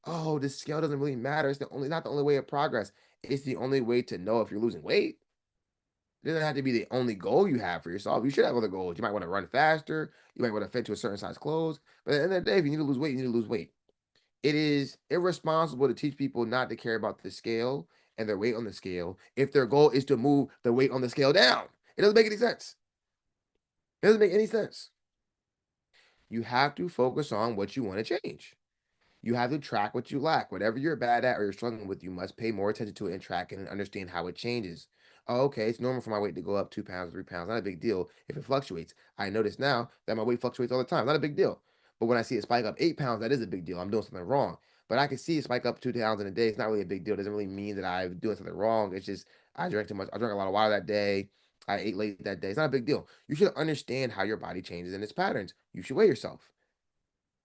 oh, this scale doesn't really matter. It's not the only way of progress. It's the only way to know if you're losing weight. It doesn't have to be the only goal you have for yourself. You should have other goals. You might want to run faster. You might want to fit to a certain size clothes. But at the end of the day, if you need to lose weight, you need to lose weight. It is irresponsible to teach people not to care about the scale and their weight on the scale if their goal is to move the weight on the scale down. It doesn't make any sense. It doesn't make any sense. You have to focus on what you want to change. You have to track what you lack. Whatever you're bad at or you're struggling with, you must pay more attention to it and track it and understand how it changes. Oh, okay, it's normal for my weight to go up 2 pounds, 3 pounds. Not a big deal if it fluctuates. I notice now that my weight fluctuates all the time. Not a big deal. But when I see it spike up 8 pounds, that is a big deal. I'm doing something wrong. But I can see it spike up 2 pounds in a day. It's not really a big deal. It doesn't really mean that I'm doing something wrong. It's just I drank too much. I drank a lot of water that day. I ate late that day. It's not a big deal. You should understand how your body changes and its patterns. You should weigh yourself.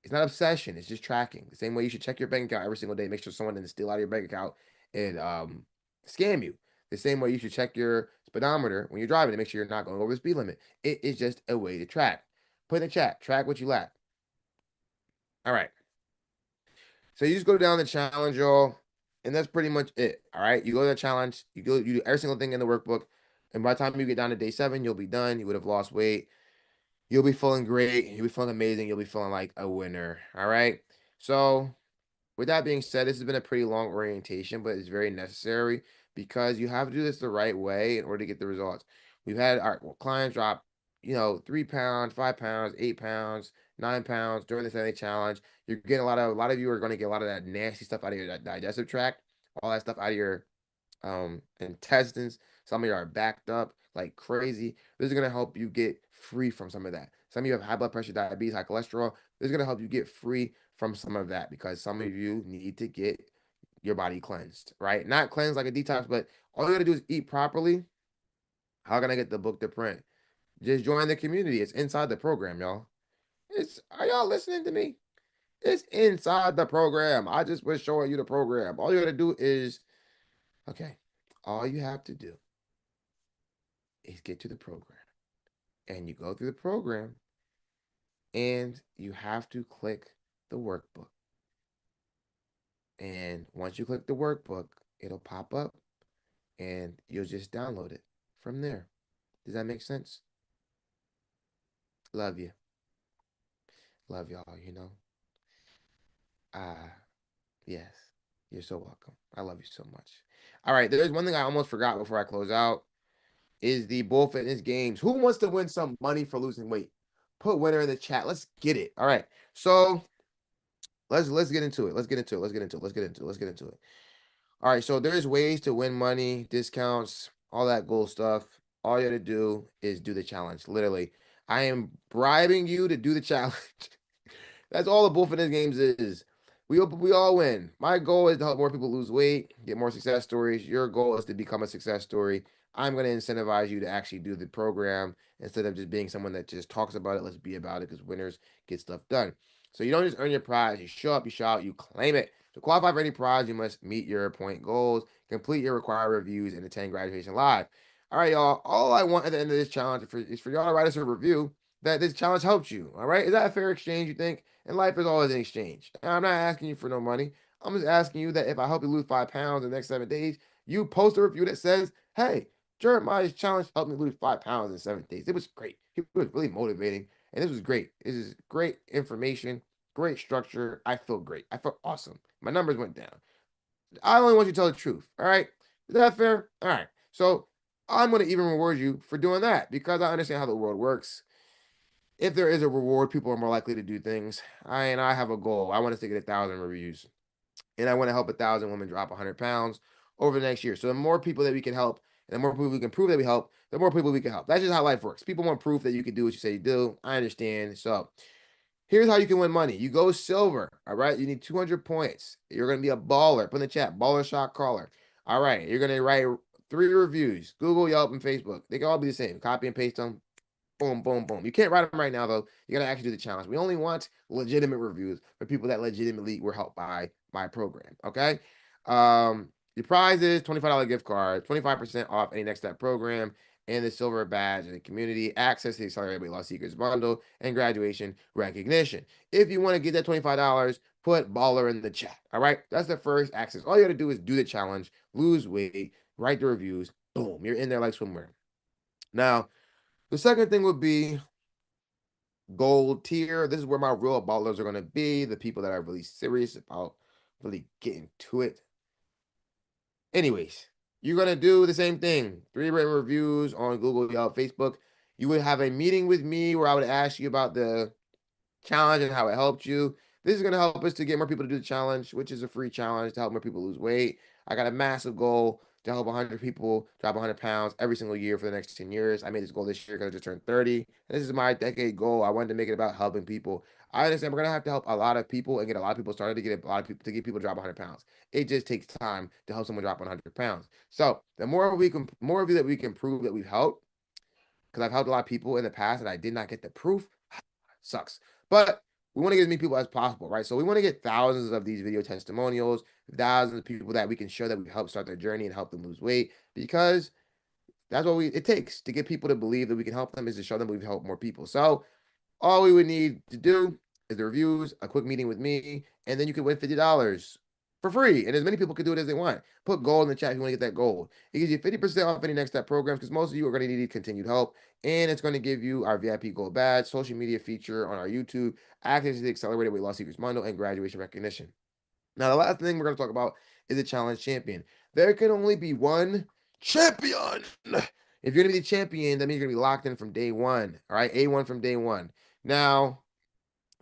It's not obsession. It's just tracking. The same way you should check your bank account every single day. Make sure someone didn't steal out of your bank account and scam you. The same way you should check your speedometer when you're driving to make sure you're not going over the speed limit. It is just a way to track. Put in the chat. Track what you lack. All right. So you just go down the challenge, y'all, and that's pretty much it. All right. You go to the challenge. You do every single thing in the workbook, and by the time you get down to day 7, you'll be done. You would have lost weight. You'll be feeling great. You'll be feeling amazing. You'll be feeling like a winner. All right. So with that being said, this has been a pretty long orientation, but it's very necessary because you have to do this the right way in order to get the results. We've had our clients drop, 3 pounds, 5 pounds, 8 pounds, 9 pounds during the 7-day challenge. You're getting a lot of you are going to get a lot of that nasty stuff out of your digestive tract, all that stuff out of your intestines. Some of you are backed up like crazy. This is going to help you get free from some of that. Some of you have high blood pressure, diabetes, high cholesterol. This is going to help you get free from some of that because some of you need to get your body cleansed, right? Not cleansed like a detox, but all you got to do is eat properly. How can I get the book to print? Just join the community. It's inside the program, y'all. Are y'all listening to me? It's inside the program. I just was showing you the program. All you got to do is, okay, all you have to do is get to the program. And you go through the program and you have to click the workbook. And once you click the workbook, it'll pop up and you'll just download it from there. Does that make sense? Love you. Love y'all, Yes. You're so welcome. I love you so much. All right, there's one thing I almost forgot before I close out is the Bull Fitness Games. Who wants to win some money for losing weight? Put winner in the chat. Let's get it. All right. So let's get into it. Let's get into it. Let's get into it. Let's get into it. Let's get into it. All right. So there's ways to win money, discounts, all that cool stuff. All you got to do is do the challenge. Literally, I am bribing you to do the challenge. That's all the Bull Fitness Games is. We all win. My goal is to help more people lose weight, get more success stories. Your goal is to become a success story. I'm going to incentivize you to actually do the program instead of just being someone that just talks about it. Let's be about it because winners get stuff done. So you don't just earn your prize. You show up, you shout, you claim it. To qualify for any prize, you must meet your point goals, complete your required reviews, and attend graduation live. All right, y'all. All I want at the end of this challenge is for y'all to write us a review that this challenge helps you. All right. Is that a fair exchange, you think? And life is always an exchange. And I'm not asking you for no money. I'm just asking you that if I help you lose 5 pounds in the next 7 days, you post a review that says, hey, Jeremiah's challenge helped me lose 5 pounds in 7 days. It was great. It was really motivating. And this was great. This is great information, great structure. I feel great. I feel awesome. My numbers went down. I only want you to tell the truth. All right. Is that fair? All right. So I'm going to even reward you for doing that because I understand how the world works. If there is a reward, people are more likely to do things. I have a goal. I want us to get 1,000 reviews, and I want to help 1,000 women drop 100 pounds over the next year. So the more people that we can help, and the more people we can prove that we help, the more people we can help. That's just how life works. People want proof that you can do what you say you do. I understand. So here's how you can win money. You go silver. All right. You need 200 points. You're going to be a baller. Put in the chat, baller shot caller. All right. You're going to write 3 reviews, Google, Yelp, and Facebook. They can all be the same. Copy and paste them. Boom, boom, boom. You can't write them right now, though. You got to actually do the challenge. We only want legitimate reviews for people that legitimately were helped by my program. Okay. The prize is $25 gift card, 25% off any next step program, and the silver badge in the community, access to the Accelerated Weight Loss Secrets bundle, and graduation recognition. If you want to get that $25, put baller in the chat. All right. That's the first access. All you got to do is do the challenge, lose weight, write the reviews. Boom. You're in there like swimwear. Now, the second thing would be gold tier. This is where my real ballers are going to be, the people that are really serious about really getting to it. Anyways, you're going to do the same thing. 3 written reviews on Google, Yelp, Facebook. You would have a meeting with me where I would ask you about the challenge and how it helped you. This is going to help us to get more people to do the challenge, which is a free challenge to help more people lose weight. I got a massive goal to help 100 people drop 100 pounds every single year for the next 10 years. I made this goal this year because I just turned 30. This is my decade goal. I wanted to make it about helping people. I understand we're going to have to help a lot of people and get a lot of people started to get a lot of people to get people to drop 100 pounds. It just takes time to help someone drop 100 pounds. So the more of you that we can prove that we've helped, because I've helped a lot of people in the past and I did not get the proof, sucks. But we want to get as many people as possible, right? So we want to get thousands of these video testimonials, thousands of people that we can show that we help start their journey and help them lose weight, because that's what it takes to get people to believe that we can help them, is to show them we've helped more people. So all we would need to do is the reviews, a quick meeting with me, and then you can win $50 for free. And as many people can do it as they want. Put gold in the chat if you want to get that gold. It gives you 50% off any next step programs, because most of you are going to need continued help. And it's going to give you our VIP gold badge, social media feature on our YouTube, access to the accelerated weight loss secrets bundle, and graduation recognition. Now, the last thing we're going to talk about is a challenge champion. There can only be one champion. If you're going to be the champion, that means you're going to be locked in from day one. All right, A1 from day one. Now,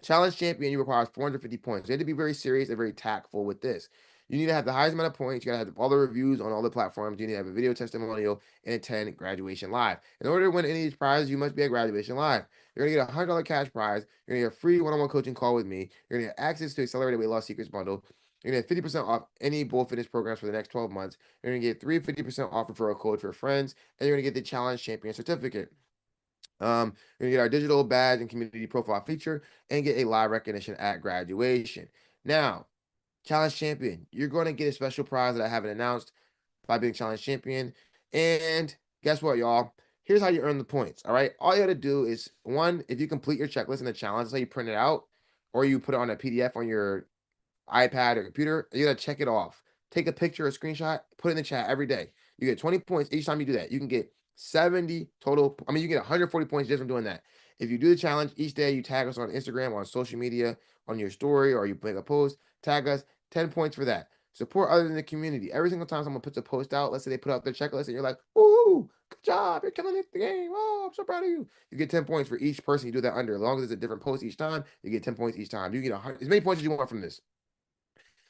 challenge champion, you require 450 points. You have to be very serious and very tactful with this. You need to have the highest amount of points. You got to have all the reviews on all the platforms. You need to have a video testimonial and attend graduation live. In order to win any of these prizes, you must be at graduation live. You're going to get a $100 cash prize. You're going to get a free one-on-one coaching call with me. You're going to get access to accelerated weight loss secrets bundle. You're going to get 50% off any Bull Fitness programs for the next 12 months. You're going to get 50% off referral code for friends. And you're going to get the challenge champion certificate. You're gonna get our digital badge and community profile feature and get a live recognition at graduation. Now, challenge champion, you're going to get a special prize that I haven't announced by being challenge champion. And guess what, y'all? Here's how you earn the points. All right. All you got to do is, one, if you complete your checklist in the challenge, that's how you print it out, or you put it on a PDF on your iPad or computer, you got to check it off. Take a picture or screenshot, put it in the chat every day. You get 20 points each time you do that. You can get 70 total. I mean, you get 140 points just from doing that. If you do the challenge each day, you tag us on Instagram, on social media, on your story, or you make a post, tag us, 10 points for that. Support others in the community. Every single time someone puts a post out, let's say they put out their checklist and you're like, "Ooh, good job. You're killing the game. Oh, I'm so proud of you." You get 10 points for each person you do that under. As long as it's a different post each time, you get 10 points each time. You get as many points as you want from this.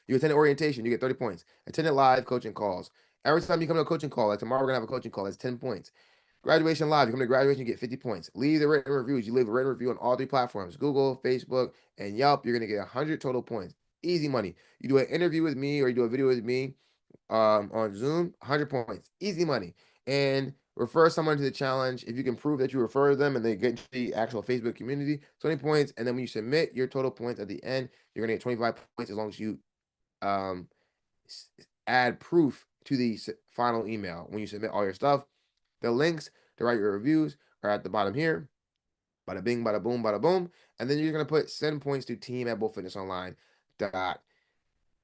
You attend orientation, you get 30 points. Attended live coaching calls. Every time you come to a coaching call, like tomorrow we're gonna have a coaching call, that's 10 points. Graduation live, you come to graduation, you get 50 points. Leave the written reviews. You leave a written review on all 3 platforms, Google, Facebook, and Yelp. You're gonna get 100 total points. Easy money. You do an interview with me or you do a video with me on Zoom, 100 points. Easy money. And refer someone to the challenge. If you can prove that you refer them and they get into the actual Facebook community, 20 points. And then when you submit your total points at the end, you're gonna get 25 points as long as you um, add proof to the final email when you submit all your stuff. The links to write your reviews are at the bottom here. Bada bing, bada boom, bada boom. And then you're going to put send points to team@bullfitnessonline.com. That's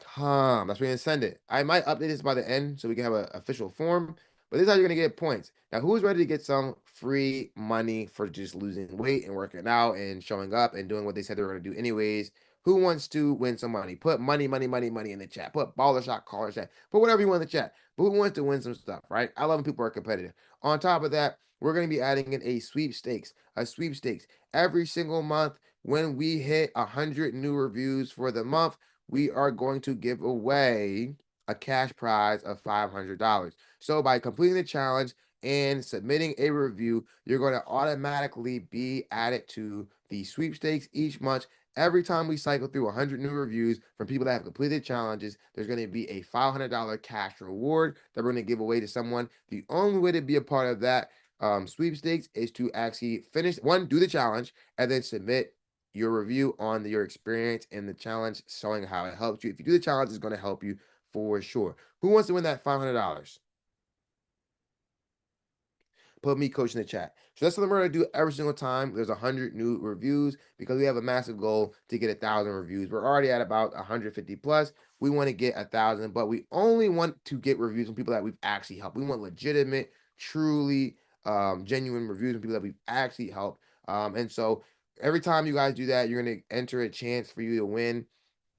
where you're going to send it. I might update this by the end so we can have an official form. But this is how you're going to get points. Now, who's ready to get some free money for just losing weight and working out and showing up and doing what they said they were going to do anyways? Who wants to win some money? Put money, money, money, money in the chat. Put baller shot, caller chat. Put whatever you want in the chat. But who wants to win some stuff, right? I love when people are competitive. On top of that, we're going to be adding in a sweepstakes. A sweepstakes. Every single month, when we hit 100 new reviews for the month, we are going to give away a cash prize of $500. So by completing the challenge and submitting a review, you're going to automatically be added to the sweepstakes each month. Every time we cycle through 100 new reviews from people that have completed challenges, there's going to be a $500 cash reward that we're going to give away to someone. The only way to be a part of that sweepstakes is to actually finish do the challenge, and then submit your review on your experience in the challenge, showing how it helped you. If you do the challenge, it's going to help you for sure. Who wants to win that $500? Put me coach in the chat. So that's what we're going to do every single time there's 100 new reviews, because we have a massive goal to get 1,000 reviews. We're already at about 150 plus. We want to get 1,000, but we only want to get reviews from people that we've actually helped. We want legitimate, truly genuine reviews from people that we've actually helped. And so every time you guys do that, you're going to enter a chance for you to win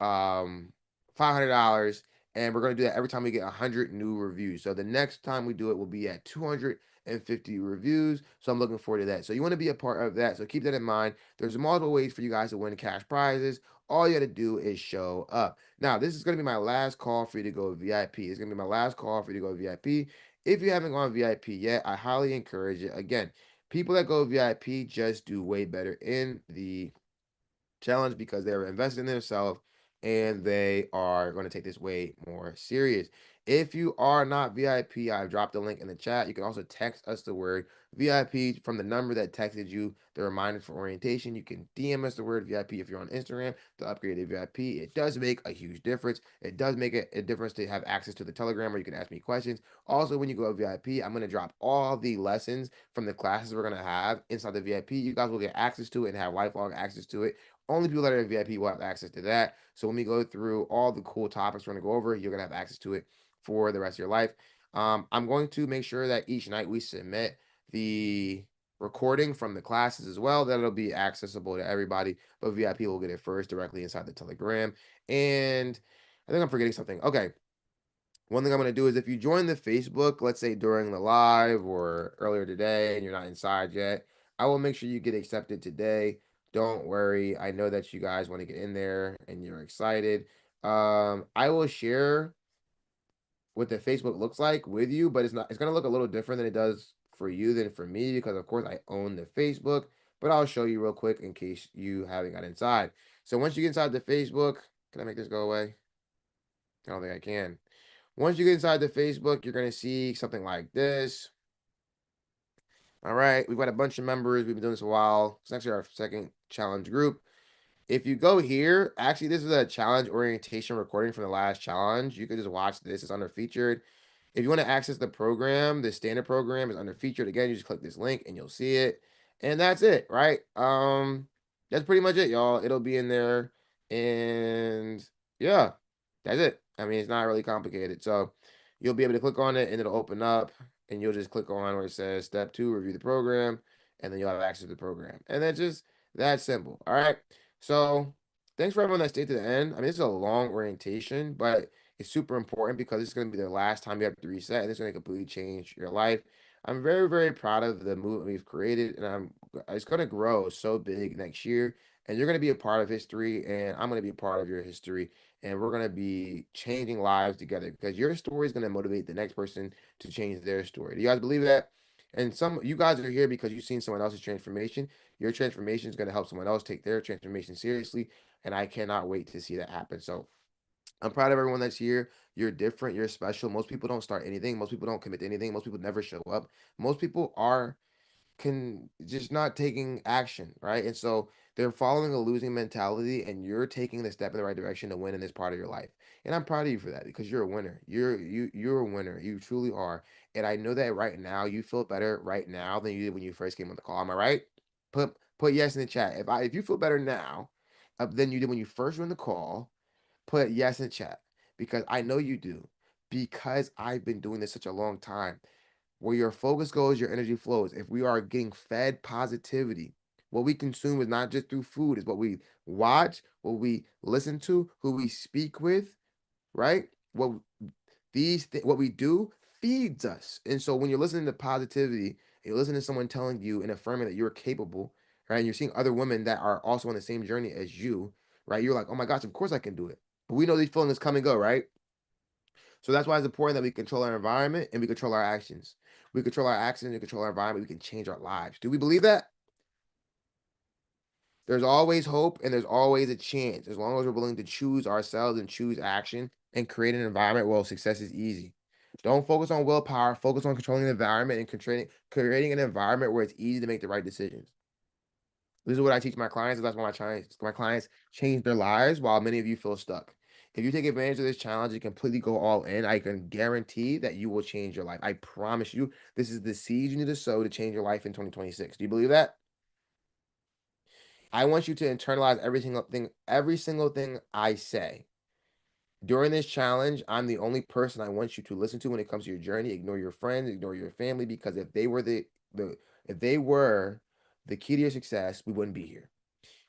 $500. And we're going to do that every time we get 100 new reviews. So the next time we do it will be at 250 reviews. So I'm looking forward to that. So you want to be a part of that. So keep that in mind. There's multiple ways for you guys to win cash prizes. All you got to do is show up. Now, this is going to be my last call for you to go VIP. It's going to be my last call for you to go VIP. If you haven't gone VIP yet, I highly encourage it. Again, people that go VIP just do way better in the challenge because they're investing in themselves and they are going to take this way more serious. If you are not VIP, I've dropped the link in the chat. You can also text us the word VIP from the number that texted you the reminder for orientation. You can DM us the word VIP if you're on Instagram to upgrade to VIP. It does make a huge difference. It does make a difference to have access to the Telegram where you can ask me questions. Also, when you go VIP, I'm going to drop all the lessons from the classes we're going to have inside the VIP. You guys will get access to it and have lifelong access to it. Only people that are in VIP will have access to that. So when we go through all the cool topics we're going to go over, you're going to have access to it for the rest of your life. I'm going to make sure that each night we submit the recording from the classes as well. That'll be accessible to everybody, but VIP will get it first directly inside the Telegram. And I think I'm forgetting something. Okay. One thing I'm going to do is if you join the Facebook, let's say during the live or earlier today and you're not inside yet, I will make sure you get accepted today. Don't worry. I know that you guys want to get in there and you're excited. I will share what the Facebook looks like with you, but it's going to look a little different than it does for you than for me because of course I own the Facebook, but I'll show you real quick in case you haven't got inside. So once you get inside the Facebook, can I make this go away? I don't think I can. Once you get inside the Facebook, you're going to see something like this. All right, we've got a bunch of members. We've been doing this a while. It's actually our second challenge group. If you go here, actually, this is a challenge orientation recording from the last challenge. You can just watch this. It's under featured. If you want to access the program, the standard program is under featured. Again, you just click this link and you'll see it. And that's it, right? That's pretty much it, y'all. It'll be in there. And yeah, that's it. I mean, it's not really complicated. So you'll be able to click on it and it'll open up and you'll just click on where it says step 2, review the program, and then you'll have access to the program. And that's just that simple. All right. So thanks for everyone that stayed to the end. I mean, this is a long orientation, but it's super important because it's going to be the last time you have to reset, and it's going to completely change your life. I'm very, very proud of the movement we've created, and it's going to grow so big next year. And you're going to be a part of history, and I'm going to be a part of your history, and we're going to be changing lives together because your story is going to motivate the next person to change their story. Do you guys believe that? And some you guys are here because you've seen someone else's transformation. Your transformation is going to help someone else take their transformation seriously, and I cannot wait to see that happen. So I'm proud of everyone that's here. You're different. You're special. Most people don't start anything. Most people don't commit to anything. Most people never show up. Most people are can just not taking action, right? And so they're following a losing mentality, and you're taking the step in the right direction to win in this part of your life. And I'm proud of you for that because you're a winner. You're a winner. You truly are. And I know that right now you feel better right now than you did when you first came on the call. Am I right? Put yes in the chat. If you feel better now than you did when you first joined the call, put yes in chat because I know you do. Because I've been doing this such a long time. Where your focus goes, your energy flows. If we are getting fed positivity, what we consume is not just through food, is what we watch, what we listen to, who we speak with, right? What we do feeds us. And so when you're listening to positivity, you're listening to someone telling you and affirming that you're capable, right? And you're seeing other women that are also on the same journey as you, right? You're like, oh my gosh, of course I can do it. But we know these feelings come and go, right? So that's why it's important that we control our environment and we control our actions. We control our actions and control our environment. We can change our lives. Do we believe that? There's always hope and there's always a chance as long as we're willing to choose ourselves and choose action and create an environment where success is easy. Don't focus on willpower. Focus on controlling the environment and creating an environment where it's easy to make the right decisions. This is what I teach my clients. That's why my clients change their lives while many of you feel stuck. If you take advantage of this challenge and completely go all in, I can guarantee that you will change your life. I promise you, this is the seed you need to sow to change your life in 2026. Do you believe that? I want you to internalize every single thing I say. During this challenge, I'm the only person I want you to listen to when it comes to your journey. Ignore your friends, ignore your family, because if they were the if they were the key to your success, we wouldn't be here.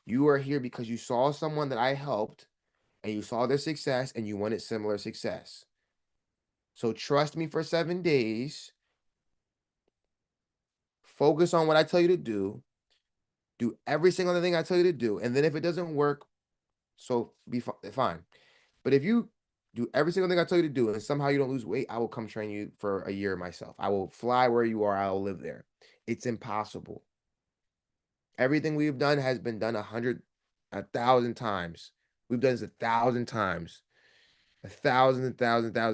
You are here because you saw someone that I helped and you saw their success and you wanted similar success. So trust me for 7 days. Focus on what I tell you to do. Do every single thing I tell you to do. And then if it doesn't work, So be fine. But if you do every single thing I tell you to do and somehow you don't lose weight, I will come train you for a year myself. I will fly where you are. I will live there. It's impossible. Everything we've done has been done 1,000 times. We've done this 1,000 times, thousands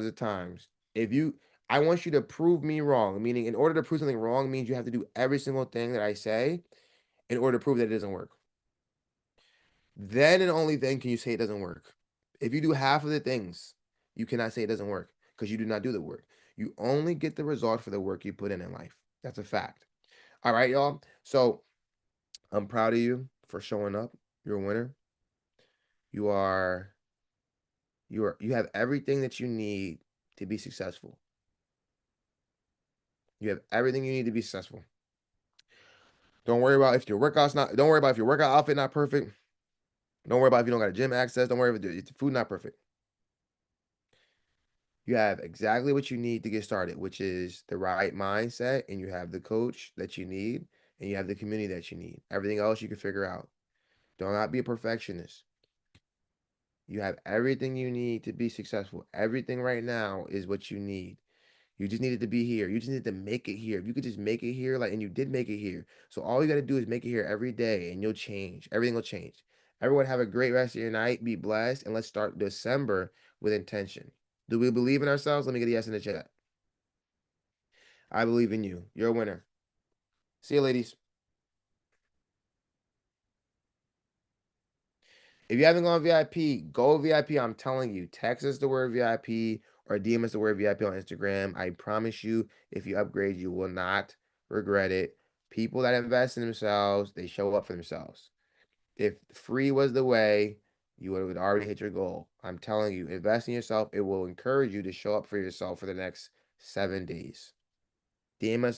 of times. If you, I want you to prove me wrong. Meaning, in order to prove something wrong, means you have to do every single thing that I say in order to prove that it doesn't work. Then and only then can you say it doesn't work. If you do half of the things, you cannot say it doesn't work because you do not do the work. You only get the result for the work you put in life. That's a fact. All right, y'all. So I'm proud of you for showing up. You're a winner. You are you have everything that you need to be successful. You have everything you need to be successful. Don't worry about if your workout's not, don't worry about if your workout outfit not perfect. Don't worry about if you don't got a gym access. Don't worry if the food not perfect. You have exactly what you need to get started, which is the right mindset, and you have the coach that you need, and you have the community that you need. Everything else you can figure out. Do not be a perfectionist. You have everything you need to be successful. Everything right now is what you need. You just needed to be here. You just needed to make it here. If you could just make it here, like, and you did make it here. So all you got to do is make it here every day, and you'll change. Everything will change. Everyone have a great rest of your night. Be blessed, and let's start December with intention. Do we believe in ourselves? Let me get a yes in the chat. I believe in you. You're a winner. See you, ladies. If you haven't gone VIP, go VIP. I'm telling you, text us the word VIP or DM us the word VIP on Instagram. I promise you, if you upgrade, you will not regret it. People that invest in themselves, they show up for themselves. If free was the way, you would already hit your goal. I'm telling you, invest in yourself. It will encourage you to show up for yourself for the next 7 days. DM us